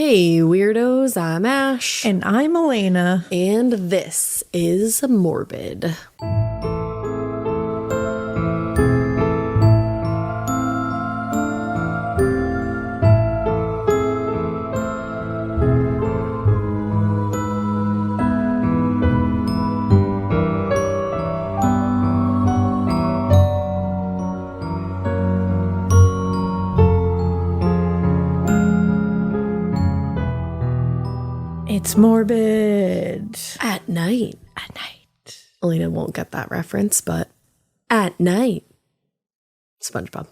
Hey weirdos, I'm Ash. And I'm Alaina. And this is Morbid. It's morbid. At night. At night. Alaina won't get that reference, but at night. SpongeBob.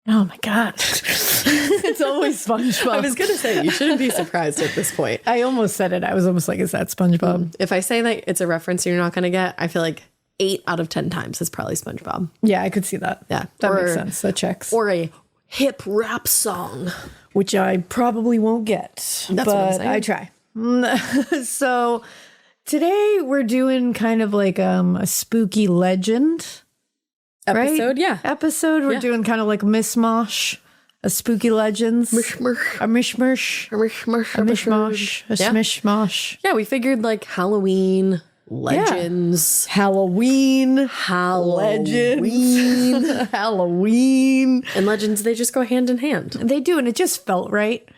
Oh my God. It's always SpongeBob. I was going to say, you shouldn't be surprised at this point. I almost said it. I was almost like, is that SpongeBob? If I say that it's a reference you're not going to get, I feel like 8 out of 10 times it's probably SpongeBob. Yeah, I could see that. Yeah. That makes sense. That checks. Or a hip rap song. Which I probably won't get. That's what I'm saying. I try. So today we're doing kind of like a spooky legend Episode, right? yeah. Episode. We're doing kind of like mishmash, a spooky legends. Mishmash. A mishmash. A mishmash. A mishmash. A smishmash. Yeah, we figured like Halloween legends. Halloween. Legends. Halloween. And legends, they just go hand in hand. They do, and it just felt right.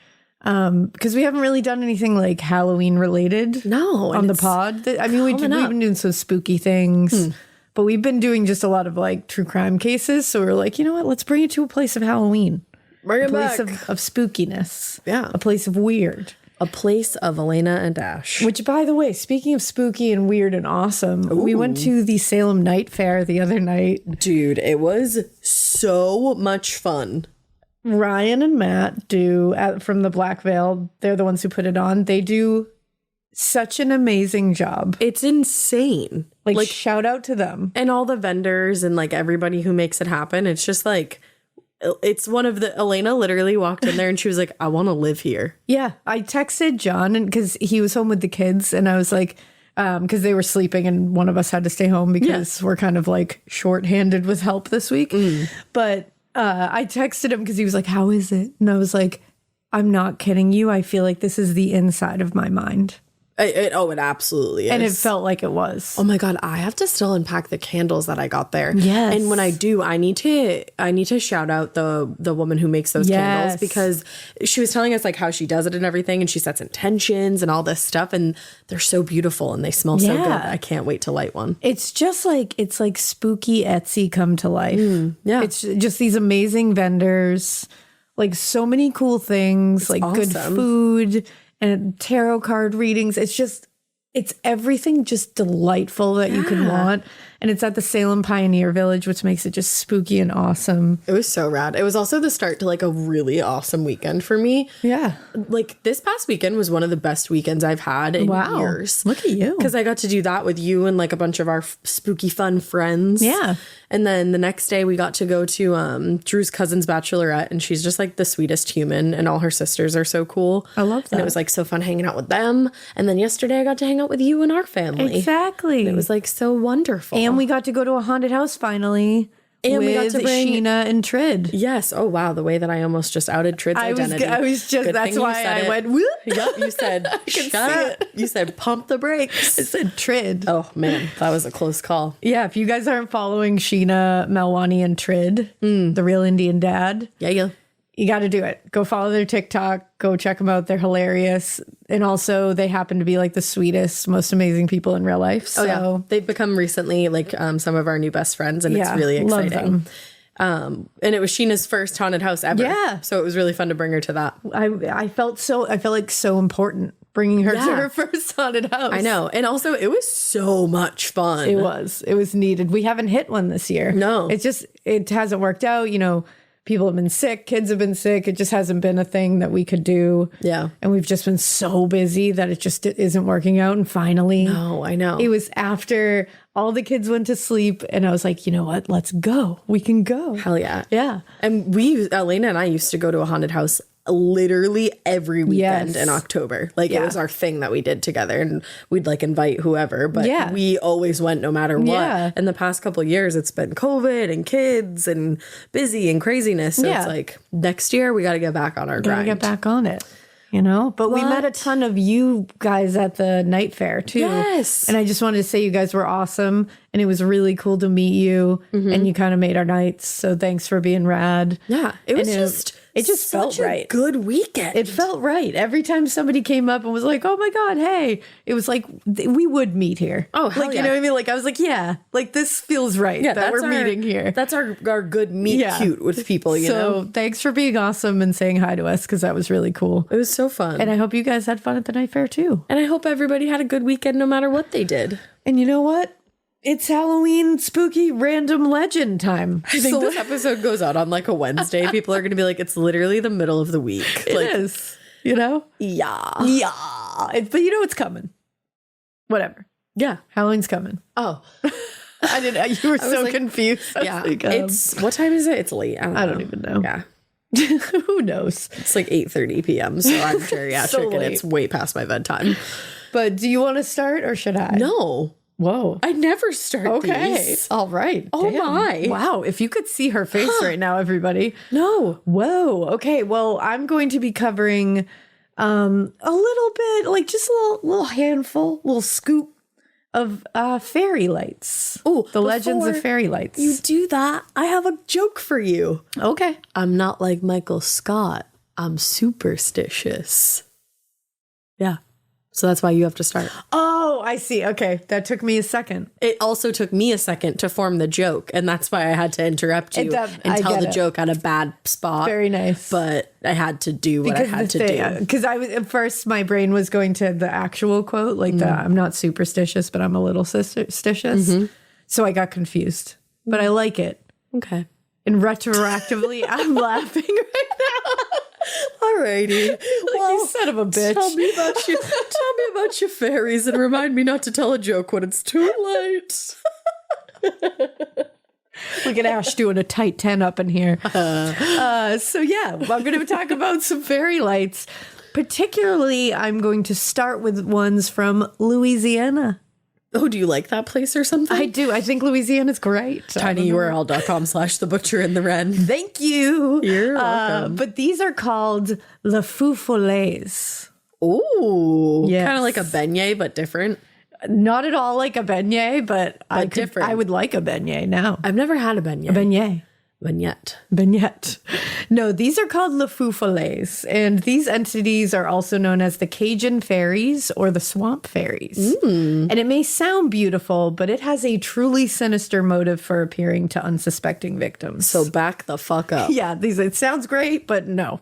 Because we haven't really done anything like Halloween related on the pod. I mean, we've been doing some spooky things, but we've been doing just a lot of like true crime cases. So we're like, you know what? Let's bring it to a place of Halloween. Bring it back. A place of spookiness. Yeah. A place of weird. A place of Alaina and Ash. Which, by the way, speaking of spooky and weird and awesome, we went to the Salem Night Fair the other night. Dude, it was so much fun. Ryan and Matt from the Black Veil. They're the ones who put it on. They do such an amazing job. It's insane. Like shout out to them. And all the vendors and like everybody who makes it happen. It's just like, it's one of the, Alaina literally walked in there and she was like, I want to live here. Yeah. I texted John and because he was home with the kids and I was like, because they were sleeping and one of us had to stay home because we're kind of like shorthanded with help this week. But I texted him because he was like, how is it? And I was like, I'm not kidding you. I feel like this is the inside of my mind. It absolutely is. And it felt like it was. Oh my God, I have to still unpack the candles that I got there. Yes. And when I do, I need to shout out the woman who makes those candles because she was telling us like how she does it and everything and she sets intentions and all this stuff and they're so beautiful and they smell so good. I can't wait to light one. It's just like spooky Etsy come to life. Yeah. It's just these amazing vendors, like so many cool things, It's like awesome. good food and tarot card readings. It's everything just delightful that you can want. And it's at the Salem Pioneer Village, which makes it just spooky and awesome. It was so rad. It was also the start to like a really awesome weekend for me. Yeah. Like this past weekend was one of the best weekends I've had in years. Look at you. Because I got to do that with you and like a bunch of our spooky fun friends. Yeah. And then the next day we got to go to Drew's cousin's bachelorette and she's just like the sweetest human and all her sisters are so cool. I love that. And it was like so fun hanging out with them. And then yesterday I got to hang out with you and our family. Exactly. And it was like so wonderful. And we got to go to a haunted house finally. And we got to bring Sheena and Trid. Yes. Oh, wow. The way that I almost just outed Trid's identity. That's why I went, whoop. Yep. You said, shut up. You said, pump the brakes. I said Trid. Oh, man. That was a close call. Yeah. If you guys aren't following Sheena, Melwani, and Trid, the real Indian dad. Yeah. You got to do it. Go follow their TikTok. Go check them out. They're hilarious. And also they happen to be like the sweetest, most amazing people in real life. So yeah. They've become recently like some of our new best friends and it's really exciting. And it was Sheena's first haunted house ever. Yeah. So it was really fun to bring her to that. I felt like so important bringing her to her first haunted house. I know. And also it was so much fun. It was needed. We haven't hit one this year. No. It hasn't worked out, you know. People have been sick. Kids have been sick. It just hasn't been a thing that we could do. Yeah. And we've just been so busy that it just isn't working out. And finally. No, I know. It was after all the kids went to sleep. And I was like, you know what? Let's go. We can go. Hell yeah. Yeah. And Alaina and I used to go to a haunted house literally every weekend in October. Like it was our thing that we did together and we'd like invite whoever, but we always went no matter what. Yeah. And the past couple of years it's been COVID and kids and busy and craziness. So it's like next year we got to get back on our grind. Get back on it. you know? But we met a ton of you guys at the night fair too. Yes. And I just wanted to say you guys were awesome. And it was really cool to meet you. And you kind of made our nights. So thanks for being rad. Yeah. It just felt right. A good weekend. It felt right. Every time somebody came up and was like, oh my God, hey, it was like, we would meet here. Oh, hell you know what I mean? Like, I was like, yeah, like this feels right that we're meeting here. That's our good meet cute with people, you know? So thanks for being awesome and saying hi to us because that was really cool. It was so fun. And I hope you guys had fun at the night fair too. And I hope everybody had a good weekend no matter what they did. And you know what? It's Halloween spooky random legend time. I think this episode goes out on like a Wednesday. People are going to be like, it's literally the middle of the week. It is, you know? Yeah. But you know it's coming. Whatever. Yeah. Halloween's coming. Oh. You were so confused. Yeah. It's, what time is it? It's late. I don't even know. Yeah. Who knows? It's like 8:30 p.m. So I'm geriatric and it's way past my bedtime. But do you want to start or should I? No. Whoa. I never start these. All right. Oh, damn. my. Wow. If you could see her face right now, everybody. No. Whoa. Okay. Well, I'm going to be covering a little bit, like just a little handful, little scoop of fairy lights. Oh, the legends of fairy lights. You do that. I have a joke for you. Okay. I'm not like Michael Scott. I'm superstitious. Yeah. So that's why you have to start. Oh, I see. Okay. That took me a second. It also took me a second to form the joke. And that's why I had to interrupt you and tell the joke at a bad spot. Very nice. But I had to do what I had to do. Because I was at first, my brain was going to the actual quote, like I'm not superstitious, but I'm a little superstitious. So I got confused. But I like it. Okay. And retroactively, I'm laughing right now. Alrighty. Well, you son of a bitch. Tell me about your fairies and remind me not to tell a joke when it's too late. Look at Ash doing a tight 10 up in here. So yeah, I'm going to talk about some fairy lights. Particularly, I'm going to start with ones from Louisiana. Oh, do you like that place or something? I do. I think Louisiana's great. tinyurl.com/thebutcherandthren. Thank you. You're welcome. But these are called the Feu Follets. Ooh. Yes. Kind of like a beignet, but different. Not at all like a beignet, but different. I would like a beignet now. I've never had a beignet. A beignet. Beignet. No, these are called Le Feu Follets, and these entities are also known as the Cajun fairies or the swamp fairies. And it may sound beautiful, but it has a truly sinister motive for appearing to unsuspecting victims. So back the fuck up. Yeah, it sounds great, but no.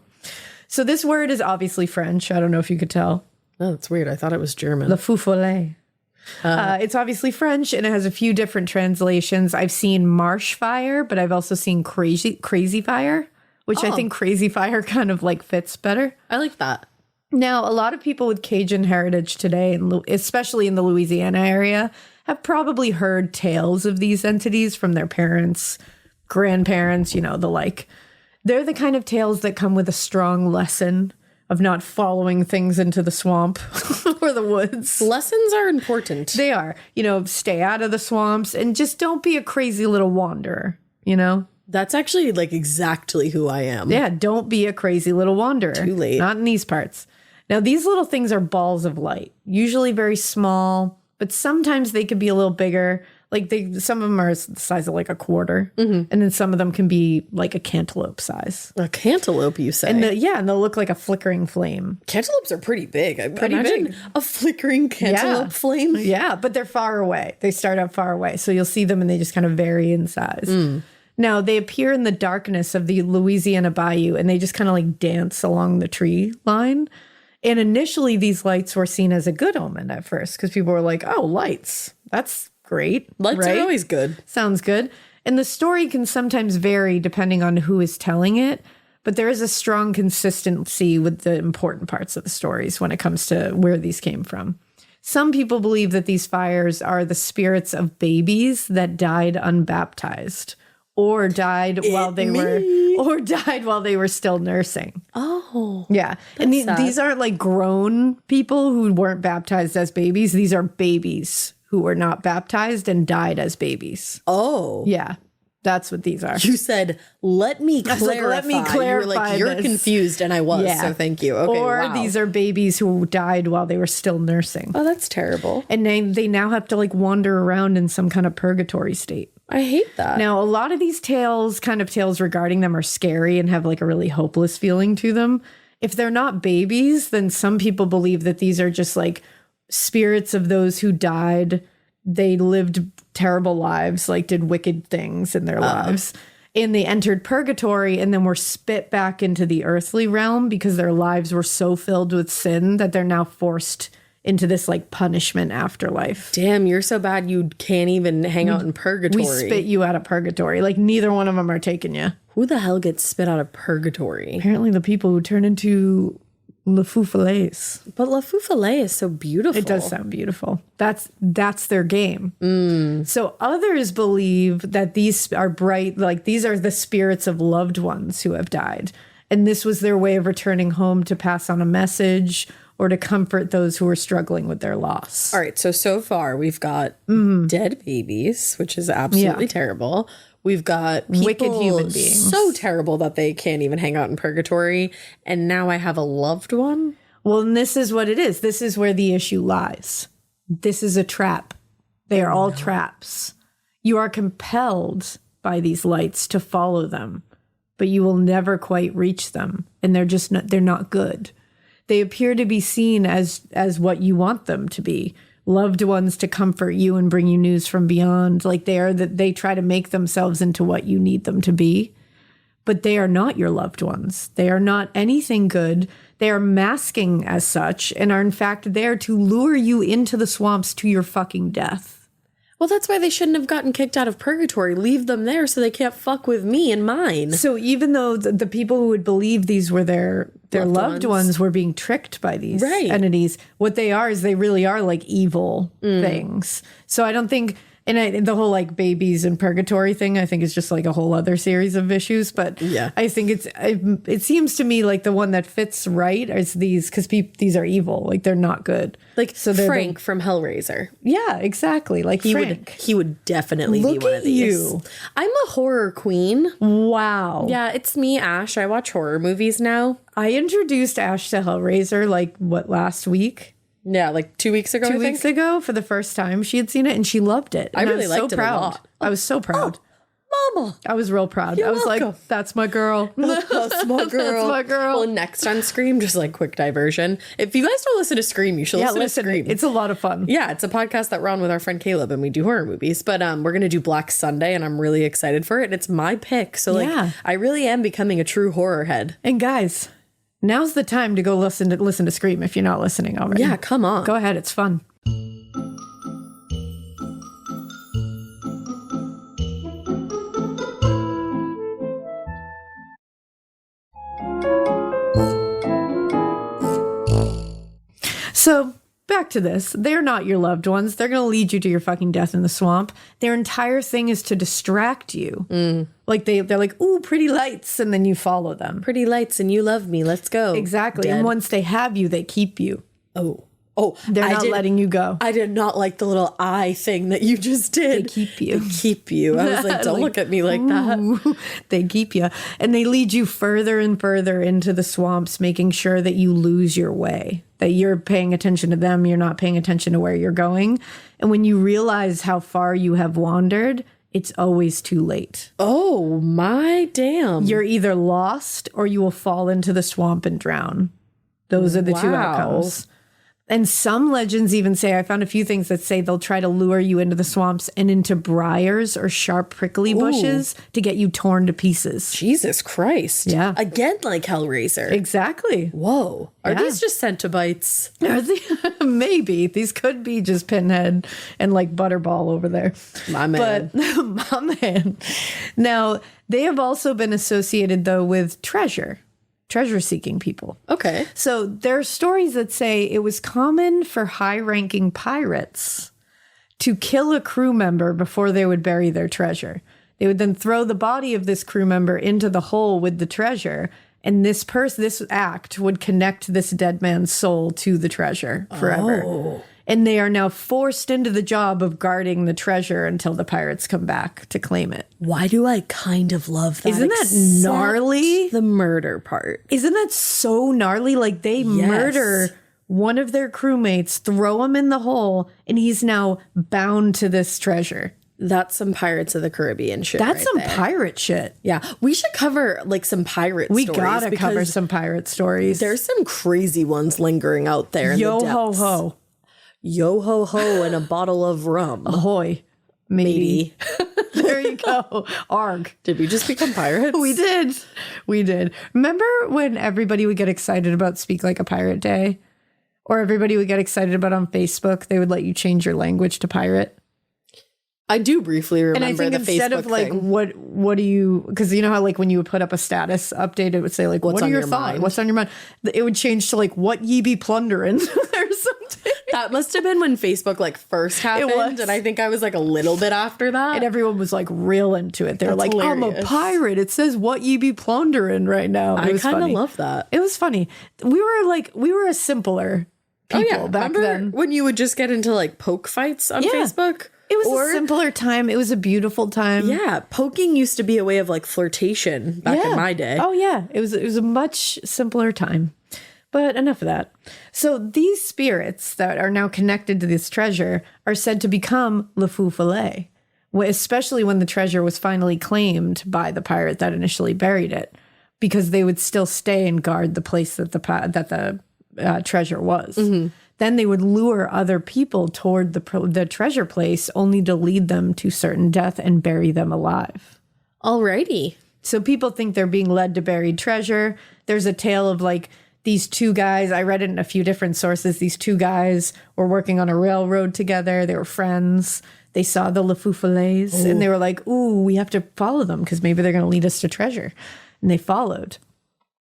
So this word is obviously French. I don't know if you could tell. Oh, that's weird. I thought it was German. Le Feu Follet. It's obviously French, and it has a few different translations. I've seen marsh fire, but I've also seen crazy fire, which I think crazy fire kind of like fits better. I like that. Now, a lot of people with Cajun heritage today, especially in the Louisiana area, have probably heard tales of these entities from their parents, grandparents, you know, the like. They're the kind of tales that come with a strong lesson of not following things into the swamp or the woods. Lessons are important. They are. You know, stay out of the swamps and just don't be a crazy little wanderer, you know? That's actually like exactly who I am. Yeah, don't be a crazy little wanderer. Too late. Not in these parts. Now, these little things are balls of light, usually very small, but sometimes they could be a little bigger. Like some of them are the size of like a quarter, and then some of them can be like a cantaloupe size. A cantaloupe, you say? And they'll look like a flickering flame. Cantaloupes are pretty big. Pretty big. A flickering cantaloupe flame. Yeah, but they're far away. They start out far away, so you'll see them and they just kind of vary in size. Now they appear in the darkness of the Louisiana Bayou, and they just kind of like dance along the tree line. And initially, these lights were seen as a good omen at first because people were like, "Oh, lights! That's great. Lights are always good. Sounds good." And the story can sometimes vary depending on who is telling it, but there is a strong consistency with the important parts of the stories when it comes to where these came from. Some people believe that these fires are the spirits of babies that died unbaptized or died while they were still nursing. Oh. Yeah. And these aren't like grown people who weren't baptized as babies. These are babies who were not baptized and died as babies. Oh. Yeah. That's what these are. You said, let me clarify. Like, let me clarify. You were like, you're confused, and I was, so thank you. Okay, or these are babies who died while they were still nursing. Oh, that's terrible. And they now have to like wander around in some kind of purgatory state. I hate that. Now, a lot of these tales regarding them are scary and have like a really hopeless feeling to them. If they're not babies, then some people believe that these are just like spirits of those who died. They lived terrible lives, like did wicked things in their lives. And they entered purgatory and then were spit back into the earthly realm because their lives were so filled with sin that they're now forced into this like punishment afterlife. Damn, you're so bad you can't even hang out in purgatory. We spit you out of purgatory. Like neither one of them are taking you. Who the hell gets spit out of purgatory? Apparently the people who turn into Feu Follet. But Feu Follet is so beautiful. It does sound beautiful. That's their game. So others believe that these are bright, like these are the spirits of loved ones who have died. And this was their way of returning home to pass on a message or to comfort those who are struggling with their loss. All right. So far we've got dead babies, which is absolutely terrible. We've got wicked human beings. So terrible that they can't even hang out in purgatory. And now I have a loved one. Well, and this is what it is. This is where the issue lies. This is a trap. They are all traps. You are compelled by these lights to follow them, but you will never quite reach them. And they're not good. They appear to be seen as what you want them to be. Loved ones to comfort you and bring you news from beyond. Like they try to make themselves into what you need them to be. But they are not your loved ones. They are not anything good. They are masking as such and are in fact there to lure you into the swamps to your fucking death. Well, that's why they shouldn't have gotten kicked out of purgatory. Leave them there so they can't fuck with me and mine. So even though the people who would believe these were their loved ones were being tricked by these entities, what they are is they really are like evil things. So I don't think... And the whole like babies in purgatory thing, I think is just like a whole other series of issues. But I think it seems to me like the one that fits right is these, because these are evil. Like they're not good. Like so Frank from Hellraiser. Yeah, exactly. Like Frank. He would definitely be one of these. I'm a horror queen. Wow. Yeah, it's me, Ash. I watch horror movies now. I introduced Ash to Hellraiser last week? Yeah, like 2 weeks ago, 2 weeks ago for the first time. She had seen it and she loved it. And I really liked it a lot. I was so proud. Oh, Mama. I was real proud. I was like, that's my girl. That's my girl. That's my girl. Well, next on Scream, just like quick diversion. If you guys don't listen to Scream, you should listen to Scream. It's a lot of fun. Yeah, it's a podcast that we're on with our friend Caleb and we do horror movies. But we're going to do Black Sunday and I'm really excited for it. It's my pick. So I really am becoming a true horror head. And guys... now's the time to go listen to Scream if you're not listening already. Yeah, come on. Go ahead, it's fun. So, back to this. They're not your loved ones. They're going to lead you to your fucking death in the swamp. Their entire thing is to distract you. Like they're like, ooh, pretty lights. And then you follow them. Pretty lights and you love me. Let's go. Exactly. Dead. And once they have you, they keep you. Oh, they're not letting you go. I did not like the little eye thing that you just did. They keep you. They keep you. I was like, don't look at me like that. They keep you. And they lead you further and further into the swamps, making sure that you lose your way, that you're paying attention to them. You're not paying attention to where you're going. And when you realize how far you have wandered, it's always too late. Oh, my damn. You're either lost or you will fall into the swamp and drown. Those are the two outcomes. And some legends even say, I found a few things that say they'll try to lure you into the swamps and into briars or sharp prickly bushes to get you torn to pieces. Jesus Christ. Yeah. Again, like Hellraiser. Exactly. Whoa. Are these just centibites? Maybe. These could be just Pinhead and like Butterball over there. My man. But my man. Now, they have also been associated, though, with treasure-seeking people. Okay. So there are stories that say it was common for high-ranking pirates to kill a crew member before they would bury their treasure. They would then throw the body of this crew member into the hole with the treasure, and this act would connect this dead man's soul to the treasure forever. And they are now forced into the job of guarding the treasure until the pirates come back to claim it. Why do I kind of love that? Isn't that gnarly? The murder part. Isn't that so gnarly? Like they murder one of their crewmates, throw him in the hole, and he's now bound to this treasure. That's some Pirates of the Caribbean shit. That's right some there. pirate shit. Yeah. We should cover like some pirate stories. We gotta cover some pirate stories. There's some crazy ones lingering out there in the depths. Yo ho ho. Yo ho ho and a bottle of rum. Ahoy, matey. There you go. Arg. Did we just become pirates? We did. We did. Remember when everybody would get excited about Speak Like a Pirate Day? Or everybody would get excited about on Facebook, they would let you change your language to pirate? I do briefly remember. And I think the instead Facebook of like, thing. what do you, because you know how like when you would put up a status update, it would say like, what are your thoughts? mind? What's on your mind? It would change to like, what ye be plundering or something. That must have been when Facebook like first happened. And I think I was like a little bit after that. And everyone was like real into it. They were like, hilarious. I'm a pirate. It says what ye be plundering right now. I kind of love that. It was funny. We were a simpler people back remember then. when you would just get into like poke fights on Facebook? It was a simpler time. It was a beautiful time. Yeah, poking used to be a way of like flirtation back in my day. Oh yeah, it was a much simpler time. But enough of that. So these spirits that are now connected to this treasure are said to become Le Feu Follet, especially when the treasure was finally claimed by the pirate that initially buried it, because they would still stay and guard the place that the treasure was. Mm-hmm. Then they would lure other people toward the treasure place, only to lead them to certain death and bury them alive. Alrighty. So people think they're being led to buried treasure. There's a tale of like these two guys. I read it in a few different sources. These two guys were working on a railroad together. They were friends. They saw the Le Feu Follets and they were like, ooh, we have to follow them because maybe they're going to lead us to treasure. And they followed.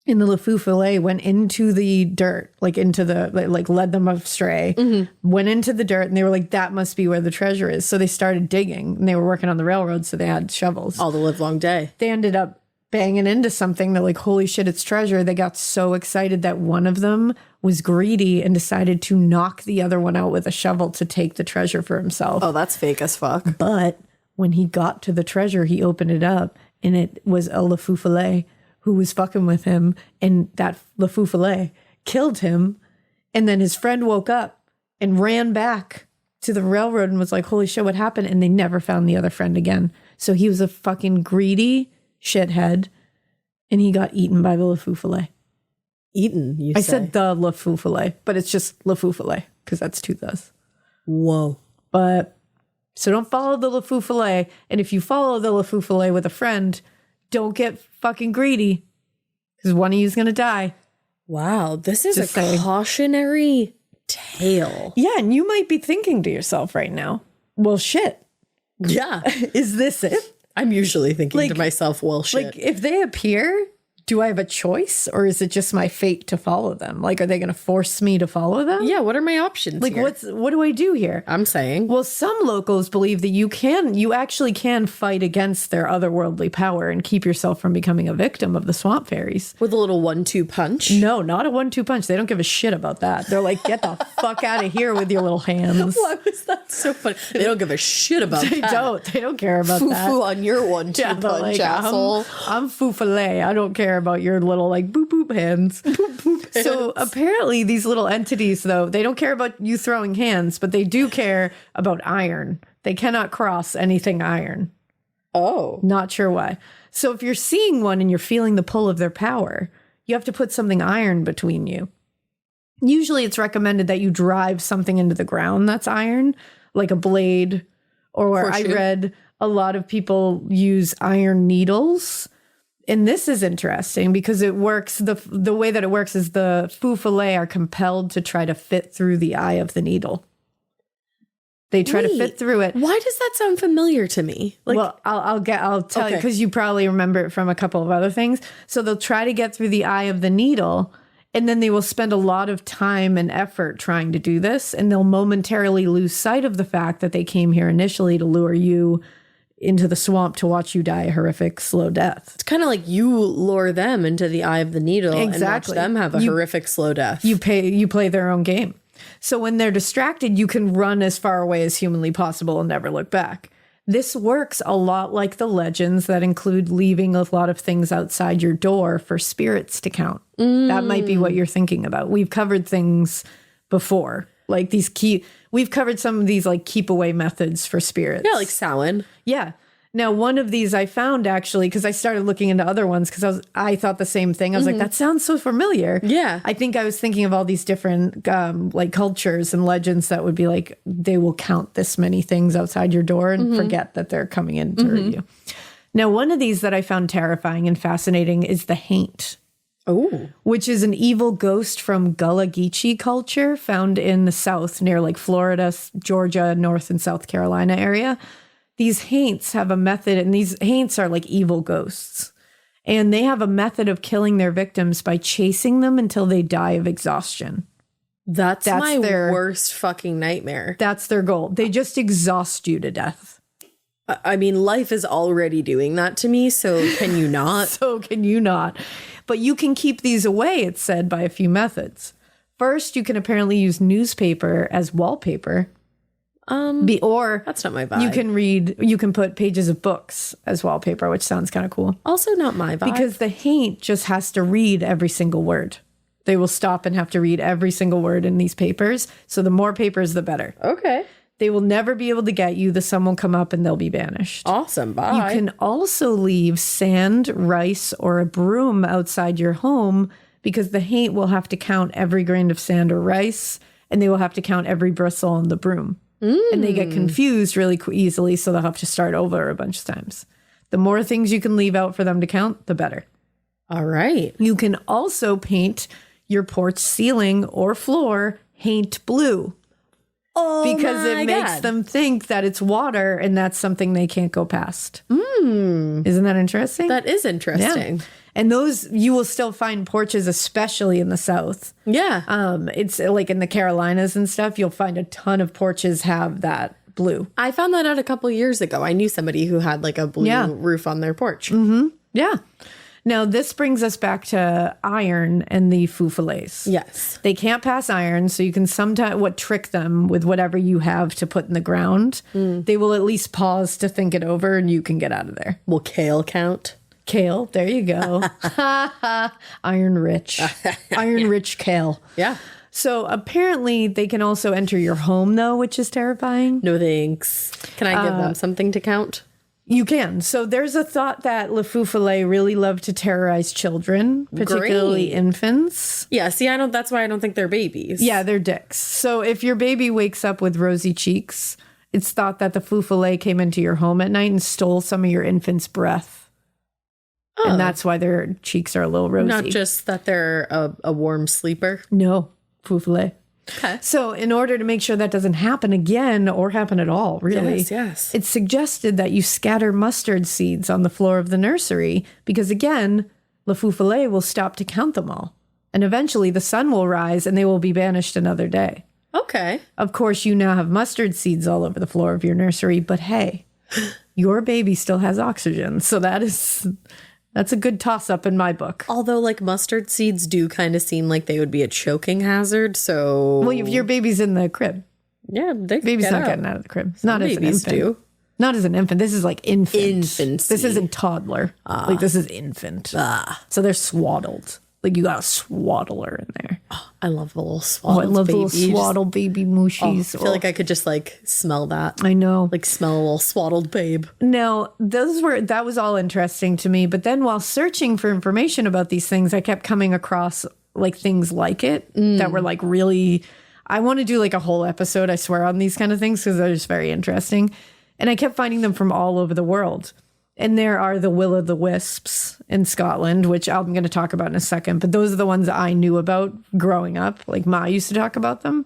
And the Le Feu Follet went into the dirt, like into the, like led them astray, went into the dirt, and they were like, that must be where the treasure is. So they started digging, and they were working on the railroad, so they had shovels. All the livelong day. They ended up banging into something. They're like, holy shit, it's treasure. They got so excited that one of them was greedy and decided to knock the other one out with a shovel to take the treasure for himself. Oh, that's fake as fuck. But when he got to the treasure, he opened it up, and it was a Le Feu Follet who was fucking with him, and that Le Feu Follet killed him. And then his friend woke up and ran back to the railroad and was like, holy shit, what happened? And they never found the other friend again. So he was a fucking greedy shithead, and he got eaten by the Le Feu Follet. Eaten, you I say? said the Le Feu Follet, but it's just Le Feu Follet because that's two thes. Whoa. But so don't follow the Le Feu Follet. And if you follow the Le Feu Follet with a friend, don't get fucking greedy because one of you is going to die. Wow, this is Just a saying. cautionary tale. Yeah, and you might be thinking to yourself right now, well, shit. Yeah. Is this it? I'm usually thinking Like- to myself, well, shit. Like, if they appear, do I have a choice or is it just my fate to follow them? Like, are they going to force me to follow them? yeah, what are my options Like, here? what do I do here? I'm saying. Well, some locals believe that you actually can fight against their otherworldly power and keep yourself from becoming a victim of the swamp fairies. With a little 1-2 punch? No, not a 1-2 punch. They don't give a shit about that. They're like, get the fuck out of here with your little hands. Why was that so funny? They don't give a shit about They that. don't. They don't care about that. Foo-foo on your 1-2 Yeah, punch, but like, asshole. I'm Feu Follet. I don't care about your little like boop boop hands. Boop, boop hands. So apparently these little entities, though, they don't care about you throwing hands, but they do care about iron. They cannot cross anything iron. Oh. Not sure why. So if you're seeing one and you're feeling the pull of their power, you have to put something iron between you. Usually it's recommended that you drive something into the ground that's iron, like a blade, or I Horseshoe. read a lot of people use iron needles. And this is interesting because it works, the way that it works is the Feu Follet are compelled to try to fit through the eye of the needle. They try to fit through it. Why does that sound familiar to me? Like, Well, I'll tell you Okay. because you probably remember it from a couple of other things. So they'll try to get through the eye of the needle, and then they will spend a lot of time and effort trying to do this, and they'll momentarily lose sight of the fact that they came here initially to lure you into the swamp to watch you die a horrific, slow death. it's kind of like you lure them into the eye of the needle Exactly. and watch them have a You- horrific slow death. You play their own game. So when they're distracted, you can run as far away as humanly possible and never look back. This works a lot like the legends that include leaving a lot of things outside your door for spirits to count. That might be what you're thinking about. We've covered things before, like we've covered some of these like keep away methods for spirits. Yeah, like Samhain. Yeah. Now, one of these I found actually, because I started looking into other ones because I thought the same thing. I was like, that sounds so familiar. Yeah. I think I was thinking of all these different like cultures and legends that would be like, they will count this many things outside your door and forget that they're coming in to hurt you. Now, one of these that I found terrifying and fascinating is the haint. Oh. Which is an evil ghost from Gullah Geechee culture found in the South near like Florida, Georgia, North and South Carolina area. These haints have a method, and these haints are like evil ghosts. And they have a method of killing their victims by chasing them until they die of exhaustion. That's my worst fucking nightmare. That's their goal. They just exhaust you to death. I mean, life is already doing that to me, so can you not? So can you not? But you can keep these away, it's said, by a few methods. First, you can apparently use newspaper as wallpaper. Or that's not my vibe. You can put pages of books as wallpaper, which sounds kind of cool. Also not my vibe. Because the haint just has to read every single word. They will stop and have to read every single word in these papers. So the more papers, the better. Okay. They will never be able to get you. The sun will come up and they'll be banished. Awesome. Bye. You can also leave sand, rice, or a broom outside your home because the haint will have to count every grain of sand or rice, and they will have to count every bristle on the broom. And they get confused really easily, so they'll have to start over a bunch of times. The more things you can leave out for them to count, the better. All right. You can also paint your porch ceiling or floor haint blue. Oh, because it makes them think that it's water, and that's something they can't go past. Isn't that interesting? That is interesting. Yeah. And those, you will still find porches, especially in the South. Yeah. It's like in the Carolinas and stuff, you'll find a ton of porches have that blue. I found that out a couple years ago. I knew somebody who had like a blue roof on their porch. Yeah. Now, this brings us back to iron and the Feu Follets. Yes. They can't pass iron, so you can sometimes trick them with whatever you have to put in the ground. They will at least pause to think it over, and you can get out of there. Will kale count? Kale, there you go. Iron rich. Iron rich kale. Yeah. So apparently they can also enter your home, though, which is terrifying. No thanks. Can I give them something to count? You can. So there's a thought that Le Feu Follet really love to terrorize children, particularly infants. Yeah, see, that's why I don't think they're babies. Yeah, they're dicks. So if your baby wakes up with rosy cheeks, it's thought that the Feu Follet came into your home at night and stole some of your infant's breath. Oh. And that's why their cheeks are a little rosy. Not just that they're a warm sleeper. No, Feu Follet. Okay. So in order to make sure that doesn't happen again or happen at all, really, yes. It's suggested that you scatter mustard seeds on the floor of the nursery because, again, Le Feu Follet will stop to count them all. And eventually the sun will rise and they will be banished another day. Okay. Of course, you now have mustard seeds all over the floor of your nursery, but hey, your baby still has oxygen. So that's a good toss-up in my book. Although, like, mustard seeds do kind of seem like they would be a choking hazard, so... Well, if your baby's in the crib. Yeah, baby's not getting out of the crib. Some not as an infant. Do. Not as an infant. This is like infant. Infancy. This isn't toddler. Like, this is infant. So they're swaddled. Like, you got a swaddler in there. Oh, I love the little swaddled I love baby. little swaddled baby mooshies. I feel like I could just, like, smell that. I know. Like, smell a little swaddled babe. Now, that was all interesting to me. But then while searching for information about these things, I kept coming across, like, things like it that were, like, really... I want to do, like, a whole episode, I swear, on these kind of things because they're just very interesting. And I kept finding them from all over the world. And there are the will-o'-the-wisps in Scotland, which I'm going to talk about in a second. But those are the ones I knew about growing up. Like, Ma used to talk about them.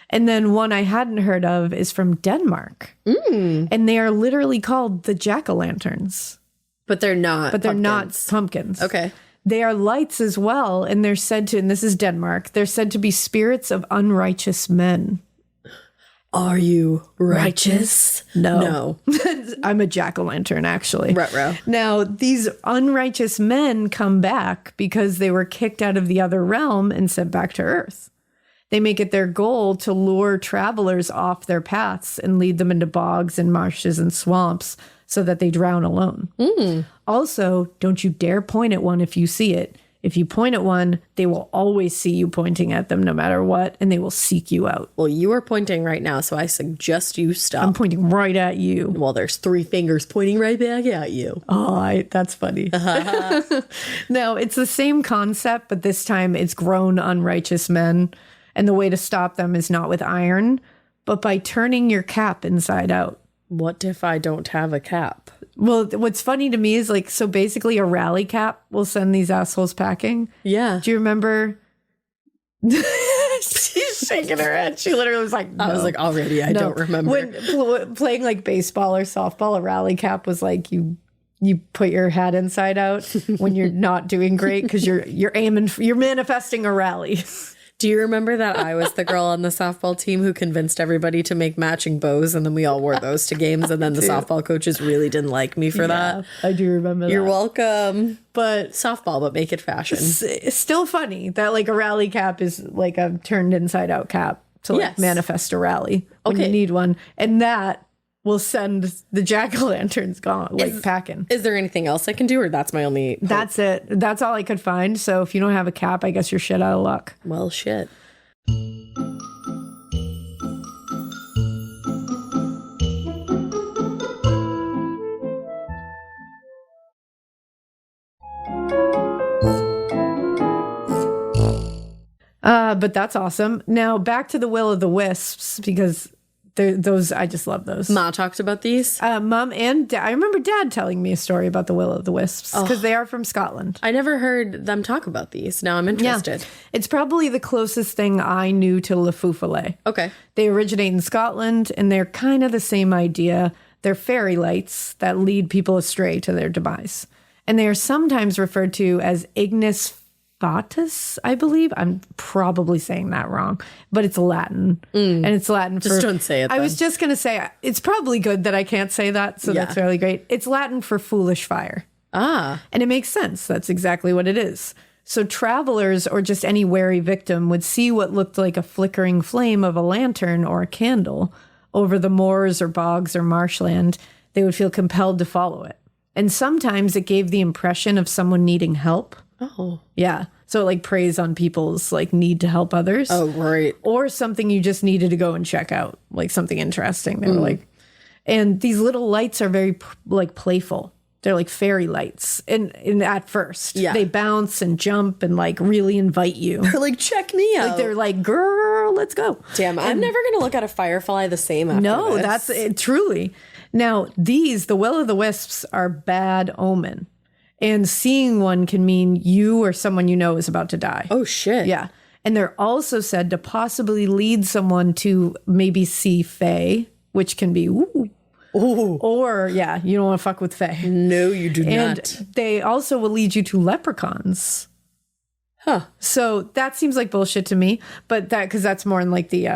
And then one I hadn't heard of is from Denmark. And they are literally called the jack-o'-lanterns. But they're not not pumpkins. Okay. They are lights as well. And they're said to, and this is Denmark, they're said to be spirits of unrighteous men. Are you righteous? No. I'm a jack-o'-lantern, actually. Ruh-roh. Now, these unrighteous men come back because they were kicked out of the other realm and sent back to Earth. They make it their goal to lure travelers off their paths and lead them into bogs and marshes and swamps so that they drown alone. Also, don't you dare point at one if you see it. If you point at one, they will always see you pointing at them no matter what, and they will seek you out. Well, you are pointing right now, so I suggest you stop. I'm pointing right at you. Well, there's 3 fingers pointing right back at you. Oh, that's funny. No, it's the same concept, but this time it's grown unrighteous men. And the way to stop them is not with iron, but by turning your cap inside out. What if I don't have a cap? Well, what's funny to me is like, so basically a rally cap will send these assholes packing. Yeah. Do you remember? She's shaking her head. She literally was like, no. I was like, already, I don't remember. When playing like baseball or softball, a rally cap was like you put your hat inside out when you're not doing great because you're manifesting a rally. Do you remember that I was the girl on the softball team who convinced everybody to make matching bows, and then we all wore those to games, and then the softball coaches really didn't like me for that? I do remember that. You're welcome. But softball, but make it fashion. It's still funny that like a rally cap is like a turned inside out cap to like manifest a rally when you need one. And that will send the jack-o'-lanterns packing. Is there anything else I can do, or that's my only hope? That's it. That's all I could find. So if you don't have a cap, I guess you're shit out of luck. Well, shit. But that's awesome. Now back to the Will-o'-the-Wisps, because those, I just love those. Ma talked about these. Mom and Dad. I remember Dad telling me a story about the Will-o'-the-Wisps because they are from Scotland. I never heard them talk about these. Now I'm interested. Yeah. It's probably the closest thing I knew to Le Feu Follet. Okay. They originate in Scotland, and they're kind of the same idea. They're fairy lights that lead people astray to their demise. And they are sometimes referred to as Ignis Fatuus, I believe. I'm probably saying that wrong, but it's Latin. And it's Latin for... Just don't say it then. I was just going to say, it's probably good that I can't say that, so that's really great. It's Latin for foolish fire. And it makes sense. That's exactly what it is. So travelers or just any wary victim would see what looked like a flickering flame of a lantern or a candle over the moors or bogs or marshland. They would feel compelled to follow it. And sometimes it gave the impression of someone needing help. Oh. Yeah. So it like preys on people's like need to help others. Oh, right. Or something you just needed to go and check out, like something interesting. They were like, and these little lights are very like playful. They're like fairy lights. And at first, they bounce and jump and like really invite you. They're like, check me out. Like they're like, girl, let's go. Damn, I'm never going to look at a firefly the same after this. That's it, truly. Now, the Will-o'-the-Wisps are bad omen. And seeing one can mean you or someone you know is about to die. Oh, shit. Yeah. And they're also said to possibly lead someone to maybe see Fae, which can be, ooh. Or, you don't want to fuck with Fae. No, you do not. And they also will lead you to leprechauns. Huh. So that seems like bullshit to me, but because that's more in like the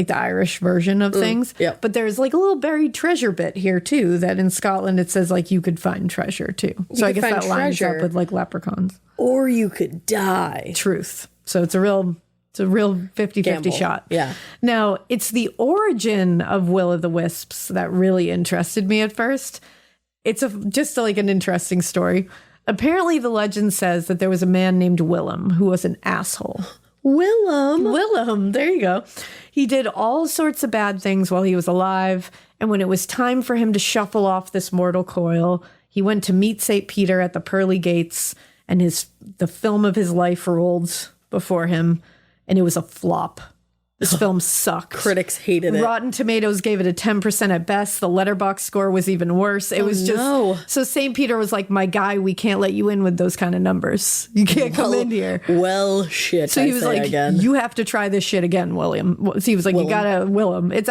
Irish version of things. Yeah. But there's like a little buried treasure bit here too, that in Scotland it says like you could find treasure too. So I guess that lines up with like leprechauns. Or you could die. Truth. So it's a real 50-50 shot. Yeah. Now, it's the origin of Will-o'-the-Wisps that really interested me at first. It's just like an interesting story. Apparently, the legend says that there was a man named Willem who was an asshole. Willem, there you go. He did all sorts of bad things while he was alive, and when it was time for him to shuffle off this mortal coil, he went to meet St. Peter at the pearly gates, and the film of his life rolled before him, and it was a flop. This film sucked. Critics hated it. Rotten Tomatoes gave it a 10% at best. The Letterboxd score was even worse. It was just... So St. Peter was like, my guy, we can't let you in with those kind of numbers. You can't come in here. Well, shit, so he was like, you have to try this shit again, William. So he was like, you gotta Willem. It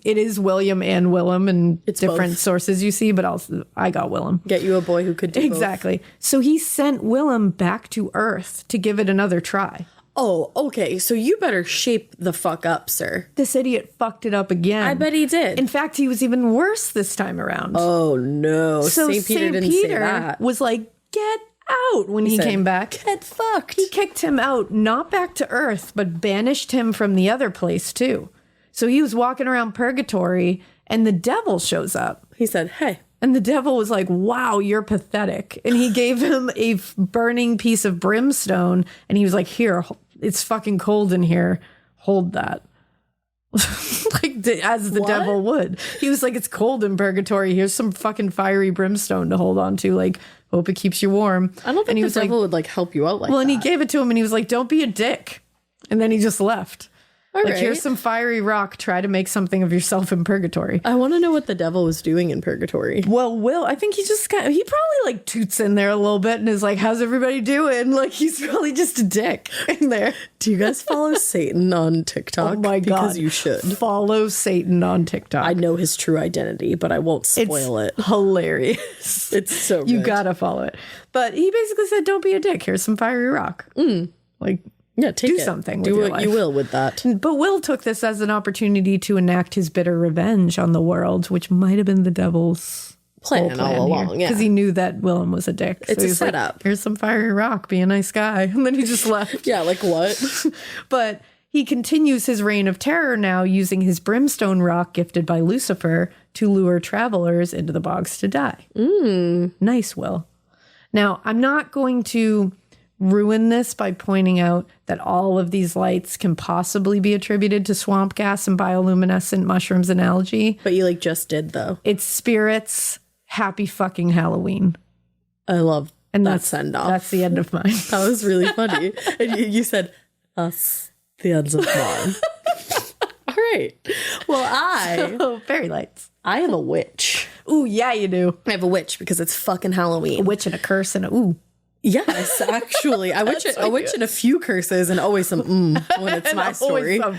is William and Willem and it's different sources you see, but also I got Willem. Get you a boy who could do exactly. Both. So he sent Willem back to Earth to give it another try. Oh, okay. So you better shape the fuck up, sir. This idiot fucked it up again. I bet he did. In fact, he was even worse this time around. Oh, no. So St. Peter didn't say that. Was like, get out when he came back. Get fucked. He kicked him out, not back to Earth, but banished him from the other place too. So he was walking around purgatory and the devil shows up. He said, hey. And the devil was like, wow, you're pathetic. And he gave him a burning piece of brimstone. And he was like, here, it's fucking cold in here. Hold that. Like, as the devil would. He was like, it's cold in purgatory. Here's some fucking fiery brimstone to hold on to. Like, hope it keeps you warm. I don't think the devil would like help you out like that. Well, and he gave it to him and he was like, don't be a dick. And then he just left. All like, right. Here's some fiery rock. Try to make something of yourself in purgatory. I want to know what the devil was doing in purgatory. Well, Will, I think he probably like toots in there a little bit and is like, how's everybody doing? Like, he's probably just a dick in there. Do you guys follow Satan on TikTok? Oh my God. Because you should. Follow Satan on TikTok. I know his true identity, but I won't spoil it. Hilarious. It's so good. You gotta follow it. But he basically said, don't be a dick. Here's some fiery rock. Like, yeah, do something. Do with your what life. you will with that. But Will took this as an opportunity to enact his bitter revenge on the world, which might have been the devil's plan all along. Yeah, because he knew that Willem was a dick. It's a setup. Like, here's some fiery rock. Be a nice guy, and then he just left. Yeah, like what? But he continues his reign of terror now, using his brimstone rock gifted by Lucifer to lure travelers into the bogs to die. Nice, Will. Now, I'm not going to ruin this by pointing out that all of these lights can possibly be attributed to swamp gas and bioluminescent mushrooms and algae. But you like just did though. It's spirits. Happy fucking Halloween. I love and that send off. That's the end of mine. That was really funny. And you said, us, the ends of mine. All right. Well, fairy lights. I have a witch. Ooh, yeah, you do. I have a witch because it's fucking Halloween. A witch and a curse and a ooh. Yes, actually. I witch in a few curses and always some when it's my story. All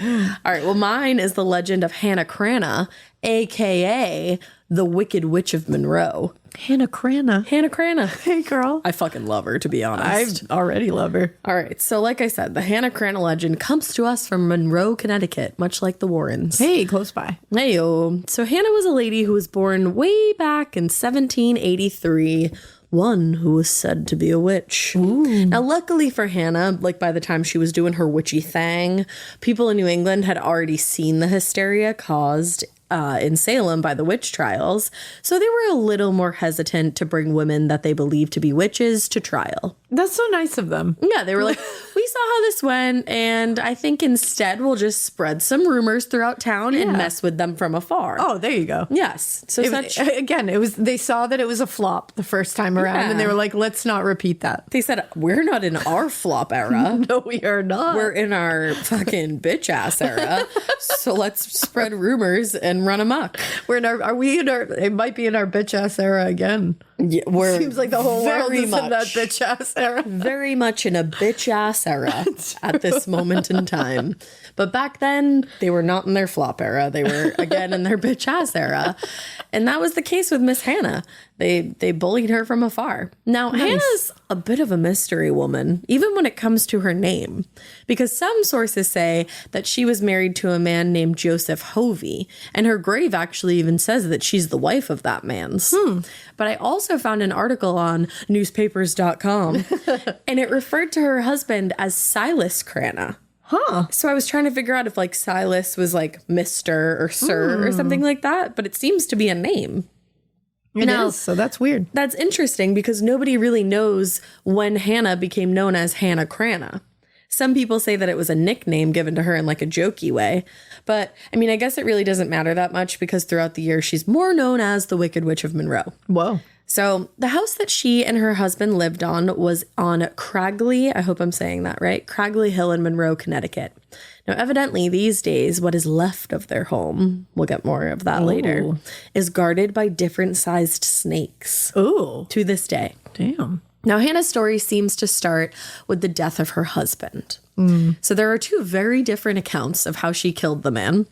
right. Well, mine is the legend of Hannah Cranna, a.k.a. the Wicked Witch of Monroe. Hannah Cranna. Hannah Cranna. Hey, girl. I fucking love her, to be honest. I already love her. All right. So like I said, the Hannah Cranna legend comes to us from Monroe, Connecticut, much like the Warrens. Hey, close by. Hey-o. So Hannah was a lady who was born way back in 1783, one who was said to be a witch. Ooh. Now, luckily for Hannah, like by the time she was doing her witchy thing, people in New England had already seen the hysteria caused in Salem by the witch trials, so they were a little more hesitant to bring women that they believed to be witches to trial. That's so nice of them. Yeah, they were like, we saw how this went, and I think instead we'll just spread some rumors throughout town and mess with them from afar. Oh, there you go. Yes. So they saw that it was a flop the first time around, and they were like, let's not repeat that. They said, we're not in our flop era. No, we are not. We're in our fucking bitch ass era. So let's spread rumors and run amok. It might be in our bitch ass era again. Yeah, seems like the whole world is in that bitch ass era. Very much in a bitch ass era at this moment in time. But back then, they were not in their flop era. They were, again, in their bitch ass era. And that was the case with Miss Hannah. They bullied her from afar. Now, nice. Hannah's a bit of a mystery woman, even when it comes to her name, because some sources say that she was married to a man named Joseph Hovey, and her grave actually even says that she's the wife of that man's. But I also found an article on newspapers.com, and it referred to her husband as Silas Cranna. Huh. So I was trying to figure out if like Silas was like Mr. or Sir or something like that, but it seems to be a name. It is, so that's weird. That's interesting because nobody really knows when Hannah became known as Hannah Cranna. Some people say that it was a nickname given to her in like a jokey way. But I mean, I guess it really doesn't matter that much because throughout the year, she's more known as the Wicked Witch of Monroe. Whoa. So the house that she and her husband lived on was on Cragley. I hope I'm saying that right. Cragley Hill in Monroe, Connecticut. Now, evidently, these days, what is left of their home, we'll get more of that later, is guarded by different sized snakes. Ooh. To this day. Damn. Now, Hannah's story seems to start with the death of her husband. So there are two very different accounts of how she killed the man.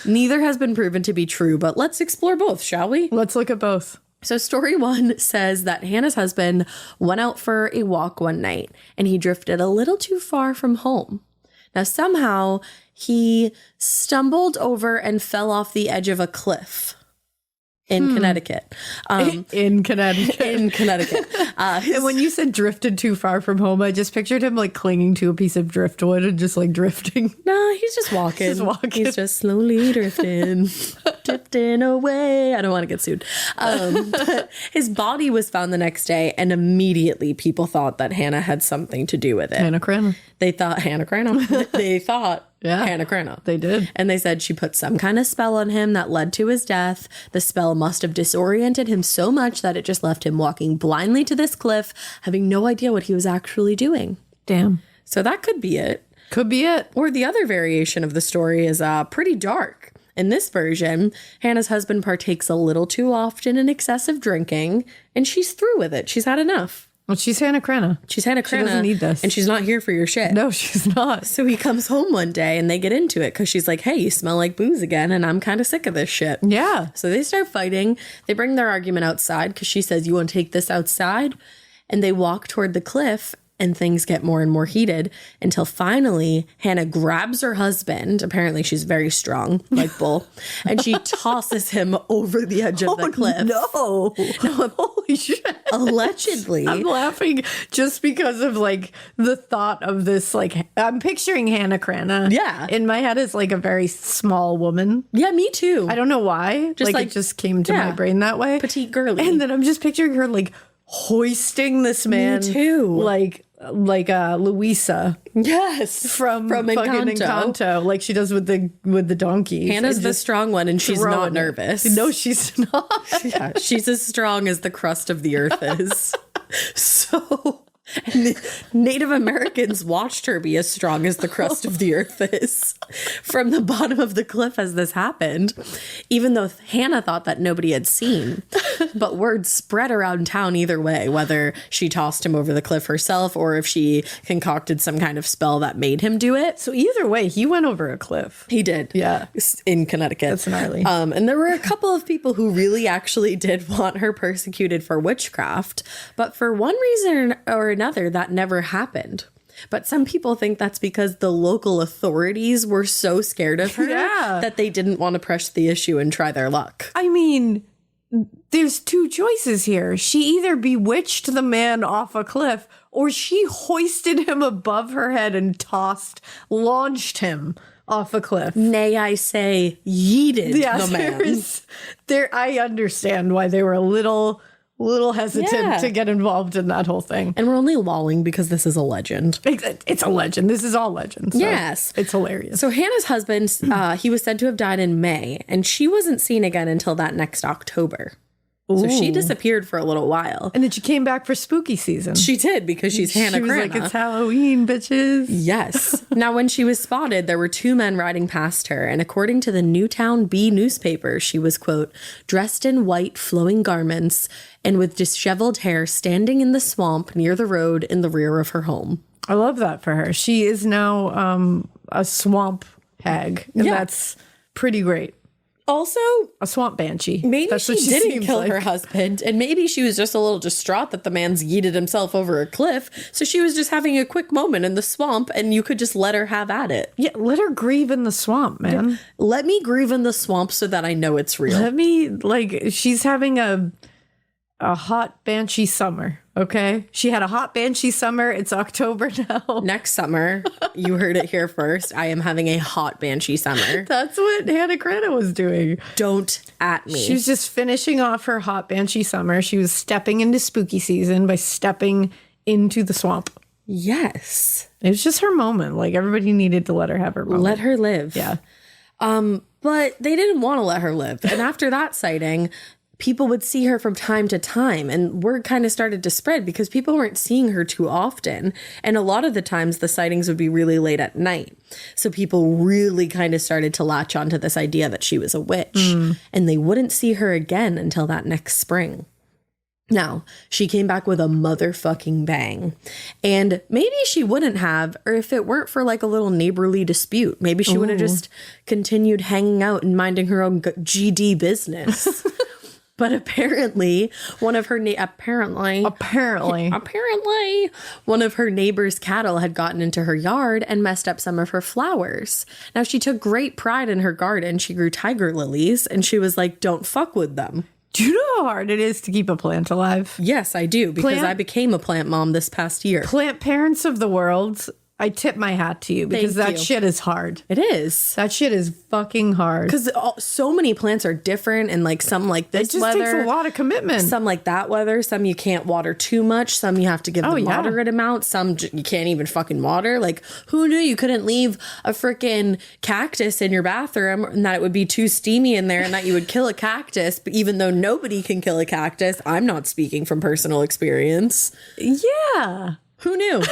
Neither has been proven to be true, but let's explore both, shall we? Let's look at both. So story one says that Hannah's husband went out for a walk one night and he drifted a little too far from home. Now, somehow he stumbled over and fell off the edge of a cliff. in Connecticut. In Connecticut. In Connecticut. And when you said drifted too far from home, I just pictured him like clinging to a piece of driftwood and just like drifting. No, he's just walking. He's just slowly drifting, drifting away. I don't want to get sued. But his body was found the next day, and immediately people thought that Hannah had something to do with it. Hannah Cranna. They thought Hannah Cranna. They thought Hannah Cranna. They did. And they said she put some kind of spell on him that led to his death. The spell must have disoriented him so much that it just left him walking blindly to this cliff, having no idea what he was actually doing. Damn. So that could be it. Could be it. Or the other variation of the story is pretty dark. In this version, Hannah's husband partakes a little too often in excessive drinking, and she's through with it. She's had enough. Well, she's Hannah Cranna. She's Hannah Cranna. She doesn't need this. And she's not here for your shit. No, she's not. So he comes home one day and they get into it because she's like, hey, you smell like booze again and I'm kind of sick of this shit. Yeah. So they start fighting. They bring their argument outside because she says, you want to take this outside? And they walk toward the cliff and things get more and more heated until finally Hannah grabs her husband. Apparently she's very strong, like Bull. And she tosses him over the edge of the cliff. No. Holy shit. Allegedly. I'm laughing just because of like the thought of this. Like I'm picturing Hannah Cranna. Yeah. In my head is like a very small woman. Yeah, me too. I don't know why. Just like it just came to my brain that way. Petite girly. And then I'm just picturing her like hoisting this man. Me too. Like Louisa. Yes. From fucking Encanto. Encanto. Like she does with the donkeys. Hannah's the strong one and she's not nervous. No, she's not. Yeah, she's as strong as the crust of the earth is. So Native Americans watched her be as strong as the crust of the earth is from the bottom of the cliff as this happened, even though Hannah thought that nobody had seen. But word spread around town either way, whether she tossed him over the cliff herself or if she concocted some kind of spell that made him do it. So either way, he went over a cliff. He did. Yeah. In Connecticut. That's gnarly. And there were a couple of people who really actually did want her persecuted for witchcraft, but for one reason or another, that never happened. But some people think that's because the local authorities were so scared of her that they didn't want to press the issue and try their luck. I mean, there's two choices here. She either bewitched the man off a cliff or she hoisted him above her head and launched him off a cliff. Nay, I say, yeeted the man. I understand why they were a little hesitant to get involved in that whole thing. And we're only lolling because this is a legend. It's a legend. This is all legend. So yes. It's hilarious. So Hannah's husband, he was said to have died in May, and she wasn't seen again until that next October. Ooh. So she disappeared for a little while. And then she came back for spooky season. She did, because she's Hannah Cranna. She was like, it's Halloween, bitches. Yes. Now, when she was spotted, there were two men riding past her. And according to the Newtown Bee newspaper, she was, quote, dressed in white flowing garments and with disheveled hair standing in the swamp near the road in the rear of her home. I love that for her. She is now a swamp hag. And that's pretty great. Also, a swamp banshee. Maybe that's she didn't kill her husband, and maybe she was just a little distraught that the man's yeeted himself over a cliff. So she was just having a quick moment in the swamp, and you could just let her have at it. Yeah, let her grieve in the swamp, man. Yeah. Let me grieve in the swamp so that I know it's real. Let me, she's having a hot banshee summer. Okay. She had a hot banshee summer. It's October now. Next summer, you heard it here first. I am having a hot banshee summer. That's what Hannah Cranna was doing. Don't at me. She was just finishing off her hot banshee summer. She was stepping into spooky season by stepping into the swamp. Yes. It was just her moment. Like everybody needed to let her have her moment. Let her live. Yeah. But they didn't want to let her live. And after that sighting, people would see her from time to time, and word kind of started to spread because people weren't seeing her too often. And a lot of the times the sightings would be really late at night. So people really kind of started to latch onto this idea that she was a witch, and they wouldn't see her again until that next spring. Now, she came back with a motherfucking bang. And maybe she wouldn't have, or if it weren't for like a little neighborly dispute, maybe she would have just continued hanging out and minding her own GD business. But apparently, one of her apparently one of her neighbor's cattle had gotten into her yard and messed up some of her flowers. Now, she took great pride in her garden. She grew tiger lilies, and she was like, "Don't fuck with them." Do you know how hard it is to keep a plant alive? Yes, I do, because I became a plant mom this past year. Plant parents of the world, I tip my hat to you, because that shit is hard. It is. That shit is fucking hard. Because so many plants are different, and like some like this weather. It just takes a lot of commitment. Some like that weather. Some you can't water too much. Some you have to give the moderate amount. Some you can't even fucking water. Like, who knew you couldn't leave a freaking cactus in your bathroom and that it would be too steamy in there and that you would kill a cactus? But even though nobody can kill a cactus, I'm not speaking from personal experience. Yeah. Who knew?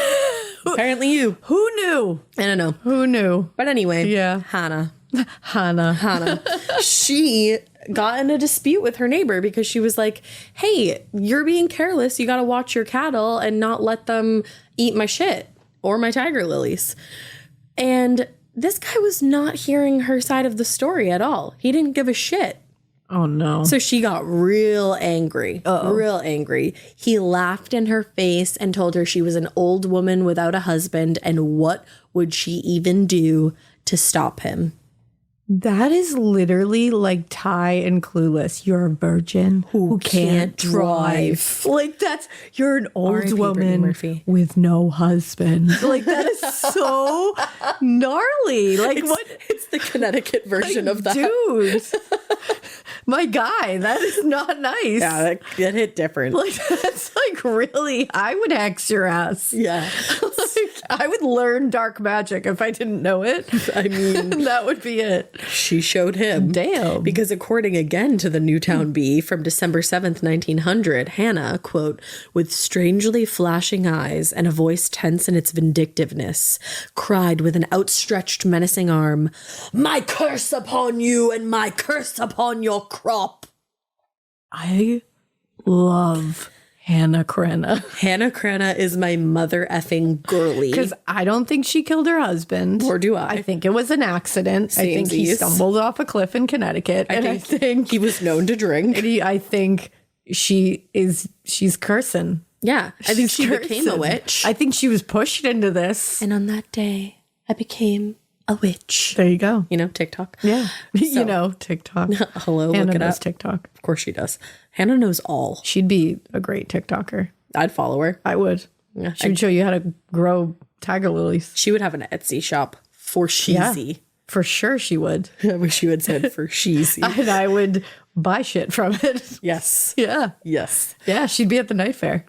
Apparently you. Who knew? I don't know. Who knew? But anyway, Hannah. She got in a dispute with her neighbor because she was like, hey, you're being careless. You got to watch your cattle and not let them eat my shit or my tiger lilies. And this guy was not hearing her side of the story at all. He didn't give a shit. Oh, no. So she got real angry. Real angry. He laughed in her face and told her she was an old woman without a husband, and what would she even do to stop him? That is literally like Ty and Clueless. You're a virgin who can't drive. Like, you're an old woman with no husband. Like, that is so gnarly. Like, it's the Connecticut version of that. Dude. My guy, that is not nice. Yeah, that hit different. Like, that's like really, I would hex your ass. Yeah. Like, I would learn dark magic if I didn't know it. I mean, that would be it. She showed him. Damn. Because according again to the Newtown Bee from December 7th, 1900, Hannah, quote, with strangely flashing eyes and a voice tense in its vindictiveness, cried with an outstretched menacing arm, "My curse upon you and my curse upon your crop." I love Hannah Cranna. Hannah Cranna is my mother effing girly. Because I don't think she killed her husband. Or do I. I think it was an accident. I think he stumbled off a cliff in Connecticut. I think he was known to drink. I think she's cursing. Yeah. I think she became a witch. I think she was pushed into this. And on that day, I became a witch. There you go. You know, TikTok. Yeah. So, TikTok. Hello, Hannah look it knows up. TikTok. Of course she does. Hannah knows all. She'd be a great TikToker. I'd follow her. I would. Yeah, she would show you how to grow tiger lilies. She would have an Etsy shop for sheezy. Yeah, for sure she would. I wish you had said for sheezy. And I would buy shit from it. Yes. Yeah. Yes. Yeah, she'd be at the night fair.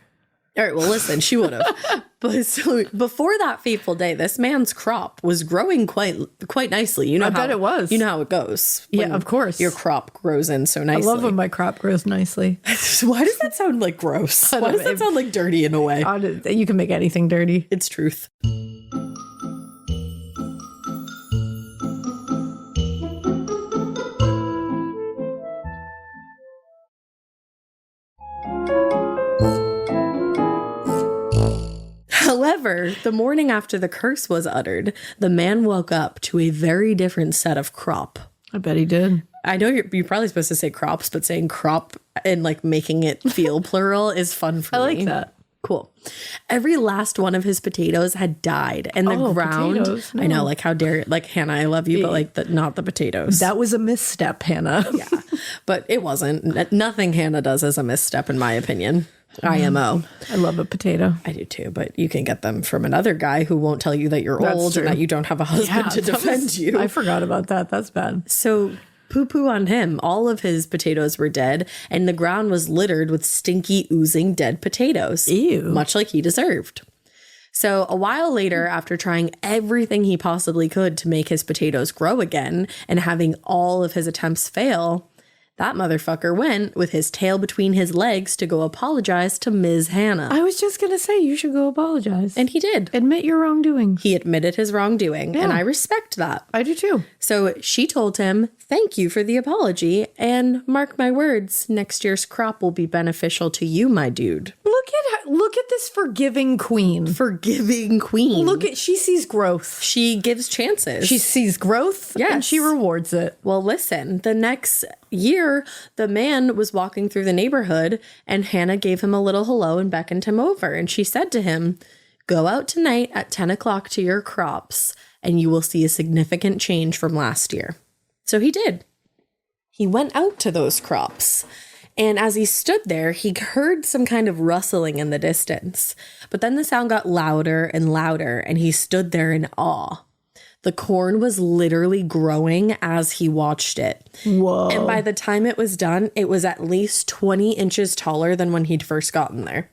All right, well, listen, she would have. But so before that fateful day, this man's crop was growing quite nicely. You know, I bet it was. You know how it goes. Yeah, of course. Your crop grows in so nicely. I love when my crop grows nicely. Why does that sound like gross? Why does that sound like dirty in a way? You can make anything dirty. It's truth. However, the morning after the curse was uttered, the man woke up to a very different set of crop. I bet he did. I know you're probably supposed to say crops, but saying crop and like making it feel plural is fun for me. I like that. Cool. Every last one of his potatoes had died, and the ground. Potatoes? No. I know, like how dare, like Hannah, I love you, but like not the potatoes. That was a misstep, Hannah. Yeah, but it wasn't. Nothing Hannah does is a misstep, in my opinion. IMO. I love a potato. I do too, but you can get them from another guy who won't tell you that you're old and that you don't have a husband to defend you. I forgot about that. That's bad. So poo-poo on him. All of his potatoes were dead, and the ground was littered with stinky, oozing dead potatoes. Ew. Much like he deserved. So a while later, after trying everything he possibly could to make his potatoes grow again and having all of his attempts fail, that motherfucker went with his tail between his legs to go apologize to Ms. Hannah. I was just going to say, you should go apologize. And he did. Admit your wrongdoing. He admitted his wrongdoing, and I respect that. I do too. So she told him, "Thank you for the apology, and mark my words, next year's crop will be beneficial to you, my dude." Look at this forgiving queen. Forgiving queen. She sees growth. She gives chances. She sees growth, and she rewards it. Well, listen, the next year, the man was walking through the neighborhood, and Hannah gave him a little hello and beckoned him over. And she said to him, "Go out tonight at 10 o'clock to your crops, and you will see a significant change from last year." So he did. He went out to those crops. And as he stood there, he heard some kind of rustling in the distance. But then the sound got louder and louder, and he stood there in awe. The corn was literally growing as he watched it. Whoa. And by the time it was done, it was at least 20 inches taller than when he'd first gotten there.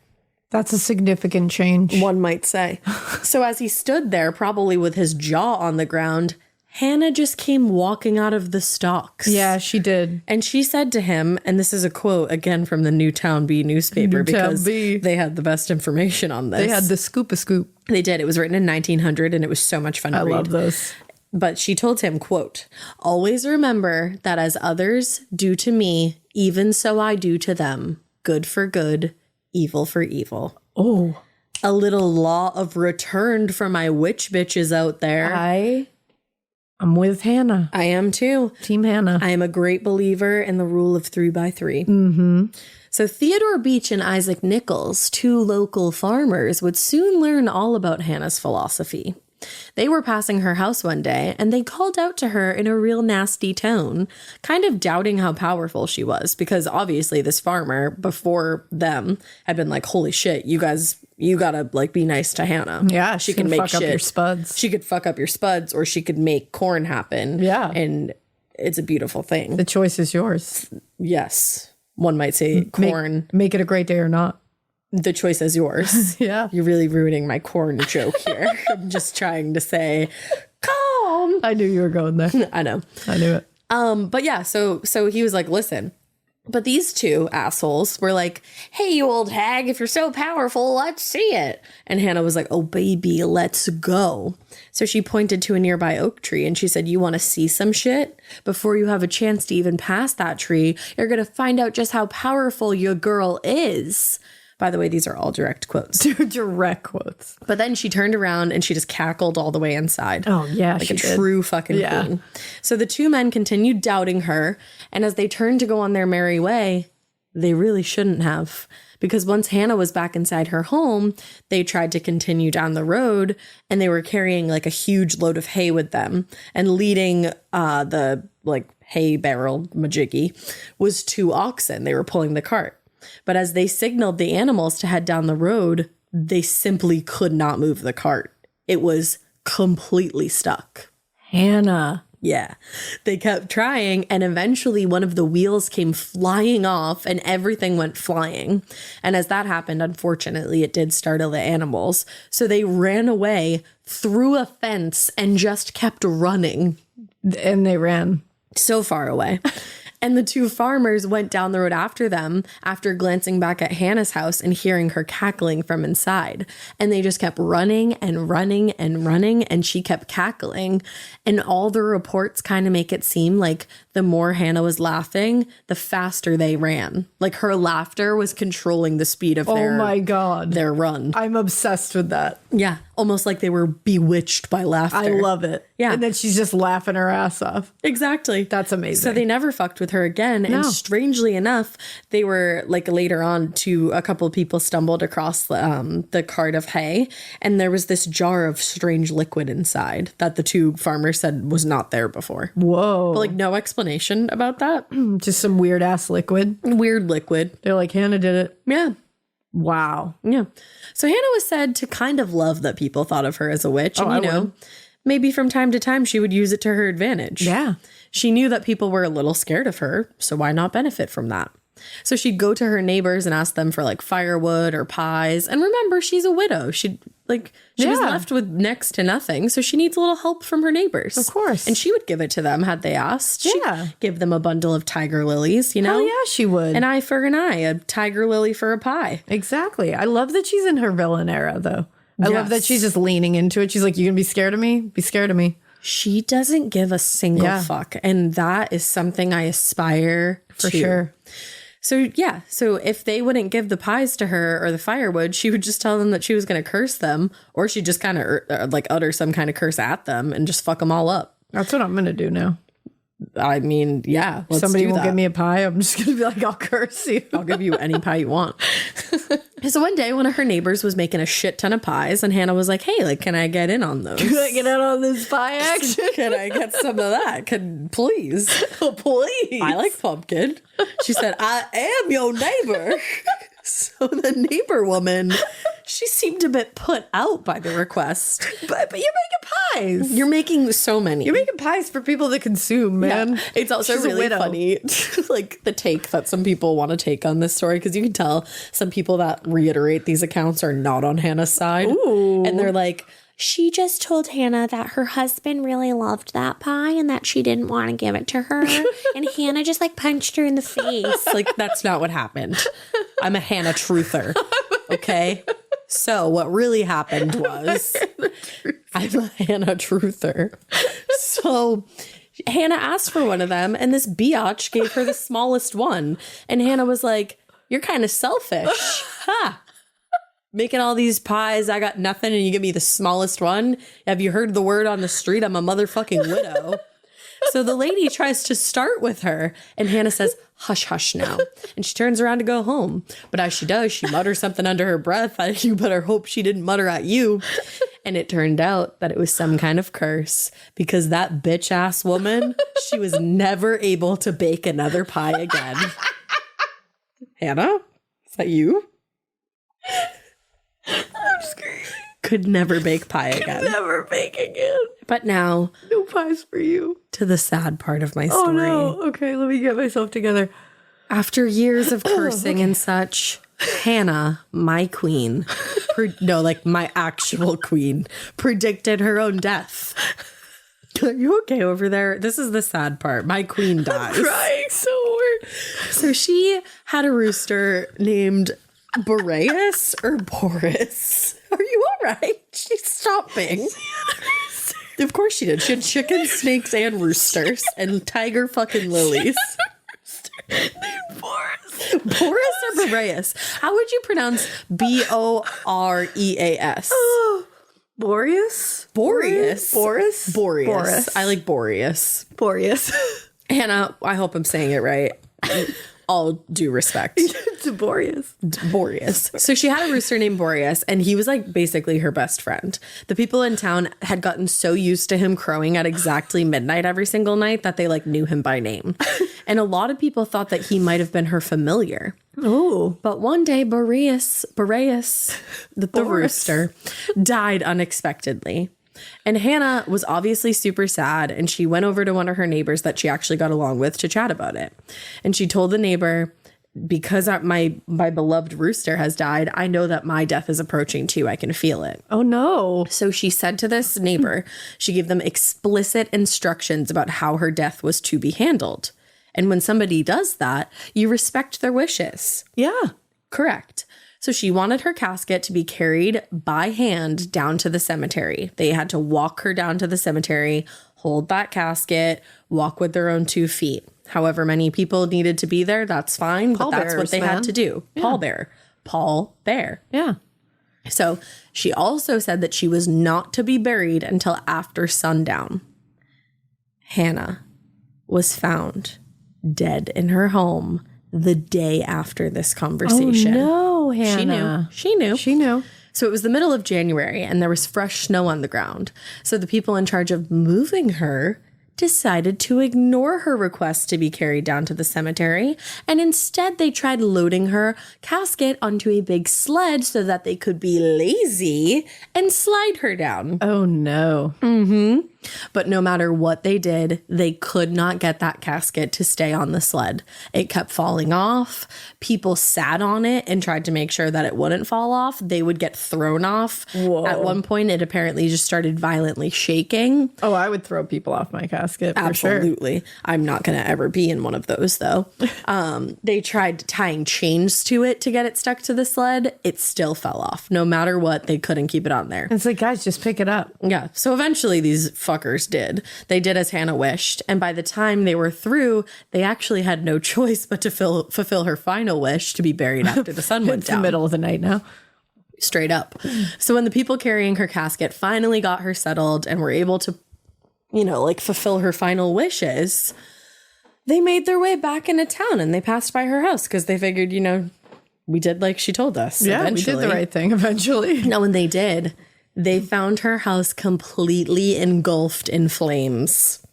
That's a significant change. One might say. So as he stood there, probably with his jaw on the ground, Hannah just came walking out of the stalks. Yeah, she did. And she said to him, and this is a quote again from the Newtown Bee newspaper, because they had the best information on this. They had the scoop-a-scoop. They did. It was written in 1900 and it was so much fun to read. I love this. But she told him, quote, "Always remember that as others do to me, even so I do to them. Good for good, evil for evil." Oh. A little law of return for my witch bitches out there. I'm with Hannah. I am too. Team Hannah. I am a great believer in the rule of 3 by 3. Mm-hmm. So Theodore Beach and Isaac Nichols, 2 local farmers, would soon learn all about Hannah's philosophy. They were passing her house one day, and they called out to her in a real nasty tone, kind of doubting how powerful she was, because obviously this farmer before them had been like, "Holy shit, you guys, you gotta like be nice to Hannah. Yeah, she can make fuck up your spuds. She could fuck up your spuds, or she could make corn happen. Yeah, and it's a beautiful thing. The choice is yours. Yes, one might say corn. Make it a great day or not. The choice is yours. Yeah. You're really ruining my corn joke here. I'm just trying to say, calm. I knew you were going there. I know. I knew it. But yeah, so he was like, listen. But these 2 assholes were like, "Hey, you old hag, if you're so powerful, let's see it." And Hannah was like, "Oh, baby, let's go." So she pointed to a nearby oak tree and she said, "You want to see some shit? Before you have a chance to even pass that tree, you're going to find out just how powerful your girl is." By the way, these are all direct quotes. Direct quotes. But then she turned around and she just cackled all the way inside. Oh, yeah, like a true fucking queen. So the 2 men continued doubting her. And as they turned to go on their merry way, they really shouldn't have. Because once Hannah was back inside her home, they tried to continue down the road. And they were carrying like a huge load of hay with them. And leading the like hay barrel majiggy was 2 oxen. They were pulling the cart. But as they signaled the animals to head down the road, they simply could not move the cart. It was completely stuck. Hannah. Yeah. They kept trying, and eventually one of the wheels came flying off and everything went flying. And as that happened, unfortunately, it did startle the animals. So they ran away through a fence and just kept running. And they ran so far away. And the 2 farmers went down the road after them after glancing back at Hannah's house and hearing her cackling from inside. And they just kept running and running and running, and she kept cackling. And all the reports kind of make it seem like the more Hannah was laughing, the faster they ran. Like her laughter was controlling the speed of their run. I'm obsessed with that. Yeah. Almost like they were bewitched by laughter. I love it. Yeah. And then she's just laughing her ass off. Exactly. That's amazing. So they never fucked with her again. No. And strangely enough, they were like later on a couple of people stumbled across the cart of hay, and there was this jar of strange liquid inside that the 2 farmers said was not there before. Whoa. But like no explanation about that. Just some weird ass liquid. Weird liquid. They're like, Hannah did it. Yeah. Wow. Yeah. So Hannah was said to kind of love that people thought of her as a witch. And, you know, maybe from time to time she would use it to her advantage. Yeah. She knew that people were a little scared of her, so why not benefit from that? So she'd go to her neighbors and ask them for like firewood or pies. And remember, she's a widow. She was left with next to nothing. So she needs a little help from her neighbors. Of course. And she would give it to them had they asked. Yeah. She'd give them a bundle of tiger lilies, you know? Oh, yeah, she would. An eye for an eye, a tiger lily for a pie. Exactly. I love that she's in her villain era, though. I love that she's just leaning into it. She's like, you gonna be scared of me? Be scared of me. She doesn't give a single fuck. And that is something I aspire to. For sure. So, yeah. So if they wouldn't give the pies to her or the firewood, she would just tell them that she was going to curse them, or she'd just kind of like utter some kind of curse at them and just fuck them all up. That's what I'm going to do now. I mean, yeah. Somebody will give me a pie. I'm just going to be like, I'll curse you. I'll give you any pie you want. So one day, one of her neighbors was making a shit ton of pies, and Hannah was like, hey, like, can I get in on those? Can I get in on this pie action? Can I get some of that? Please. Oh, please. I like pumpkin. She said, I am your neighbor. So the neighbor woman, she seemed a bit put out by the request. But you're making pies. You're making so many. You're making pies for people to consume, man. Yeah. It's also really funny, like the take that some people want to take on this story, because you can tell some people that reiterate these accounts are not on Hannah's side. Ooh. And they're like, she just told Hannah that her husband really loved that pie and that she didn't want to give it to her. And Hannah just like punched her in the face. Like, that's not what happened. I'm a Hannah truther. Okay. So what really happened was I'm a Hannah truther. So Hannah asked for one of them, and this biatch gave her the smallest one. And Hannah was like, you're kind of selfish. Ha. Making all these pies, I got nothing, and you give me the smallest one? Have you heard the word on the street? I'm a motherfucking widow. So the lady tries to start with her, and Hannah says, hush, hush now. And she turns around to go home. But as she does, she mutters something under her breath. You better hope she didn't mutter at you. And it turned out that it was some kind of curse, because that bitch ass woman, she was never able to bake another pie again. Hannah, is that you? I'm screaming. Could never bake pie again. Never bake again. But now, no pies for you. To the sad part of my story. Oh no. Okay, let me get myself together. After years of cursing and such, Hannah, my queen, my actual queen, predicted her own death. Are you okay over there? This is the sad part. My queen dies. I'm crying so hard. So she had a rooster named Boreas or Boris. Are you all right? She's stopping. Of course she did. She had chickens, snakes, and roosters, and tiger fucking lilies. Boris. Boris or Boreas? How would you pronounce Boreas? Boreas? Boreas. Boris? Boreas. I like Boreas. Boreas. Hannah, I hope I'm saying it right. All due respect. To Boreas. Boreas. So she had a rooster named Boreas, and he was like basically her best friend. The people in town had gotten so used to him crowing at exactly midnight every single night that they like knew him by name. And a lot of people thought that he might have been her familiar. Oh. But one day Boreas, the rooster, died unexpectedly. And Hannah was obviously super sad, and she went over to one of her neighbors that she actually got along with to chat about it. And she told the neighbor, because my beloved rooster has died, I know that my death is approaching too. I can feel it. Oh, no. So she said to this neighbor, she gave them explicit instructions about how her death was to be handled. And when somebody does that, you respect their wishes. Yeah. Correct. So she wanted her casket to be carried by hand down to the cemetery. They had to walk her down to the cemetery, hold that casket, walk with their own 2 feet. However many people needed to be there, that's fine. But that's what they had to do. Yeah. Paul Bear. Yeah. So she also said that she was not to be buried until after sundown. Hannah was found dead in her home the day after this conversation. Oh, no, Hannah. She knew. So it was the middle of January, and there was fresh snow on the ground. So the people in charge of moving her decided to ignore her request to be carried down to the cemetery, and instead they tried loading her casket onto a big sled so that they could be lazy and slide her down. Oh, no. Mm-hmm. But no matter what they did, they could not get that casket to stay on the sled. It kept falling off. People sat on it and tried to make sure that it wouldn't fall off. They would get thrown off. Whoa. At one point, it apparently just started violently shaking. Oh, I would throw people off my casket for Absolutely. sure. I'm not going to ever be in one of those, though. They tried tying chains to it to get it stuck to the sled. It still fell off. No matter what, they couldn't keep it on there. It's like, guys, just pick it up. Yeah. So eventually these fuckers did. They did as Hannah wished. And by the time they were through, they actually had no choice but to fulfill her final wish to be buried after the sun went down. It's the middle of the night now. Straight up. So when the people carrying her casket finally got her settled and were able to, fulfill her final wishes, they made their way back into town and they passed by her house because they figured, we did like she told us. Yeah, eventually. we did the right thing eventually. No, when they did, they found her house completely engulfed in flames.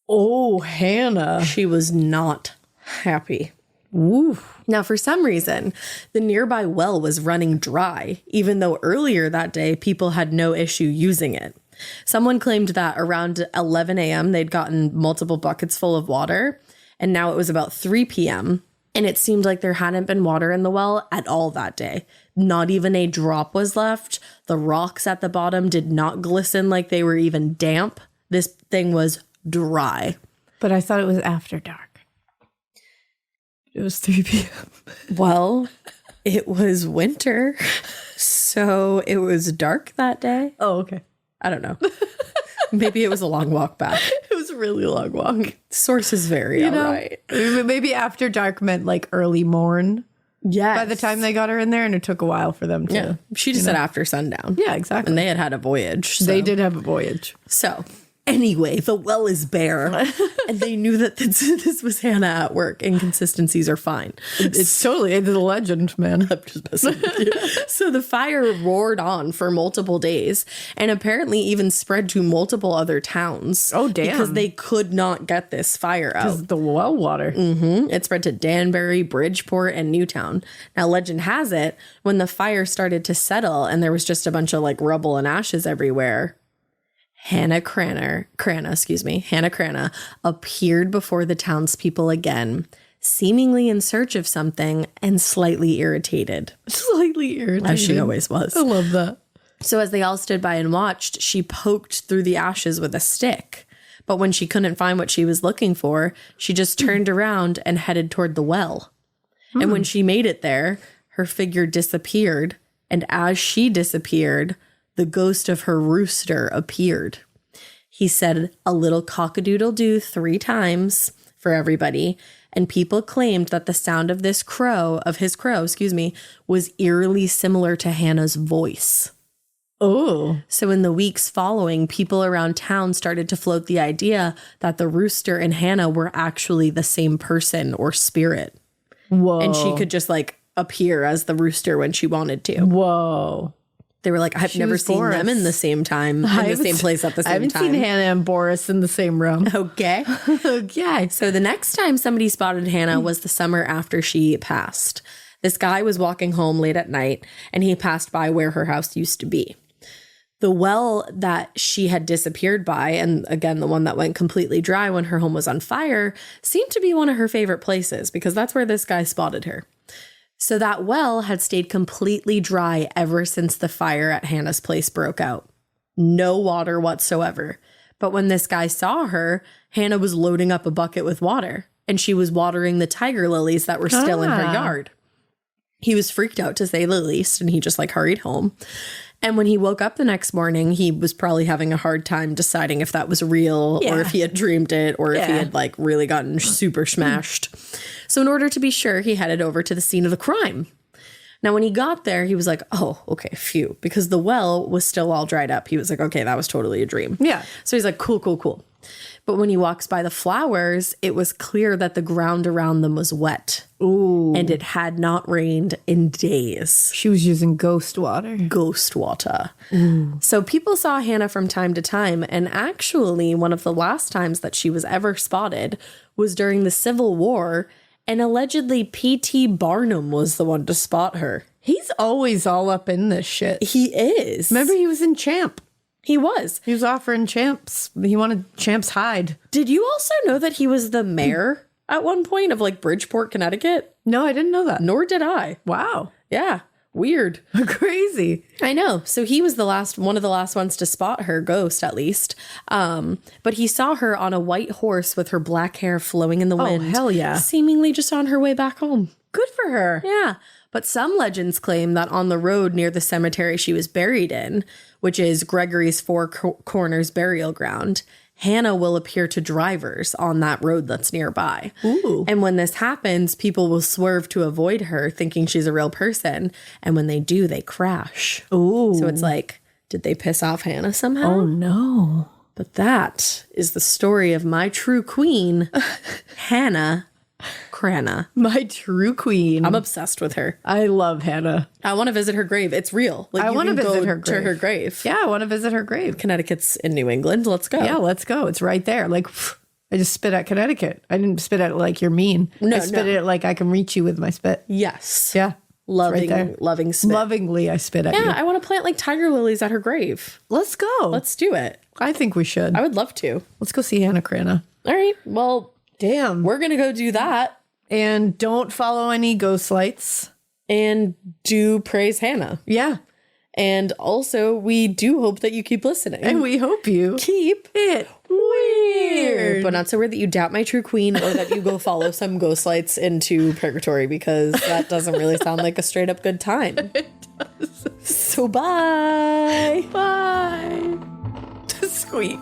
Oh, Hannah. She was not happy. Ooh. Now, for some reason, the nearby well was running dry, even though earlier that day, people had no issue using it. Someone claimed that around 11 a.m., they'd gotten multiple buckets full of water, and now it was about 3 p.m., and it seemed like there hadn't been water in the well at all that day. Not even a drop was left. The rocks at the bottom did not glisten like they were even damp. This thing was dry. But I thought it was after dark. It was 3 p.m. Well, it was winter, so it was dark that day. Oh, okay. I don't know. Maybe it was a long walk back. It was a really long walk. Sources vary, all right. Maybe after dark meant like early morn. Yes. By the time they got her in there, and it took a while for them to. Yeah. She just said after sundown. Yeah, exactly. And they had a voyage. So. They did have a voyage. So anyway, the well is bare. And they knew that this was Hannah at work. Inconsistencies are fine. It's totally the legend, man. I'm just messing with you. So the fire roared on for multiple days and apparently even spread to multiple other towns. Oh, damn. Because they could not get this fire out. Because the well water. Mm-hmm. It spread to Danbury, Bridgeport, and Newtown. Now, legend has it, when the fire started to settle and there was just a bunch of like rubble and ashes everywhere, Hannah Cranna appeared before the townspeople again, seemingly in search of something and slightly irritated. Slightly irritated. As she always was. I love that. So as they all stood by and watched, she poked through the ashes with a stick. But when she couldn't find what she was looking for, she just turned around and headed toward the well. And when she made it there, her figure disappeared. And as she disappeared, the ghost of her rooster appeared. He said a little cock-a-doodle-doo 3 times for everybody, and people claimed that the sound of his crow, was eerily similar to Hannah's voice. Oh. So in the weeks following, people around town started to float the idea that the rooster and Hannah were actually the same person or spirit. Whoa. And she could just like appear as the rooster when she wanted to. Whoa. They were like, I've never seen them in the same time, in the same place at the same time. I haven't seen Hannah and Boris in the same room. Okay. Okay. So the next time somebody spotted Hannah was the summer after she passed. This guy was walking home late at night and he passed by where her house used to be. The well that she had disappeared by, and again, the one that went completely dry when her home was on fire, seemed to be one of her favorite places because that's where this guy spotted her. So that well had stayed completely dry ever since the fire at Hannah's place broke out. No water whatsoever. But when this guy saw her, Hannah was loading up a bucket with water, and she was watering the tiger lilies that were still in her yard. He was freaked out, to say the least, and he just like hurried home. And when he woke up the next morning, he was probably having a hard time deciding if that was real or if he had dreamed it or if he had like really gotten super smashed. So in order to be sure, he headed over to the scene of the crime. Now, when he got there, he was like, oh, okay, phew, because the well was still all dried up. He was like, okay, that was totally a dream. Yeah. So he's like, cool. But when he walks by the flowers, it was clear that the ground around them was wet. Ooh. And it had not rained in days. She was using ghost water. Ghost water. Ooh. So people saw Hannah from time to time. And actually, one of the last times that she was ever spotted was during the Civil War. And allegedly, P.T. Barnum was the one to spot her. He's always all up in this shit. He is. Remember, he was in Champ. He was. He was offering Champs. He wanted Champ's hide. Did you also know that he was the mayor at one point of like Bridgeport, Connecticut? No, I didn't know that. Nor did I. Wow. Yeah. Weird. Crazy. I know. So he was one of the last ones to spot her ghost, at least. But he saw her on a white horse with her black hair flowing in the wind. Oh, hell yeah. Seemingly just on her way back home. Good for her. Yeah. But some legends claim that on the road near the cemetery she was buried in, which is Gregory's Four Corners burial ground, Hannah will appear to drivers on that road that's nearby. Ooh. And when this happens, people will swerve to avoid her, thinking she's a real person. And when they do, they crash. Ooh. So it's like, did they piss off Hannah somehow? Oh, no. But that is the story of my true queen, Hannah Cranna. Cranna. My true queen. I'm obsessed with her. I love Hannah. I want to visit her grave. It's real. Like, I want to visit her to her grave. Yeah, I want to visit her grave. Connecticut's in New England. Let's go. Yeah, let's go. It's right there. Like, I just spit at Connecticut. I didn't spit at it like you're mean. No, I spit at it like I can reach you with my spit. Yes. Yeah. Loving spit. Lovingly, I spit at you. Yeah, I want to plant like tiger lilies at her grave. Let's go. Let's do it. I think we should. I would love to. Let's go see Hannah Cranna. All right. Well, damn. We're going to go do that. And don't follow any ghost lights. And do praise Hannah. Yeah. And also, we do hope that you keep listening. And we hope you keep it weird. But not so weird that you doubt my true queen or that you go follow some ghost lights into purgatory, because that doesn't really sound like a straight up good time. It does. So bye. Bye. Squeak.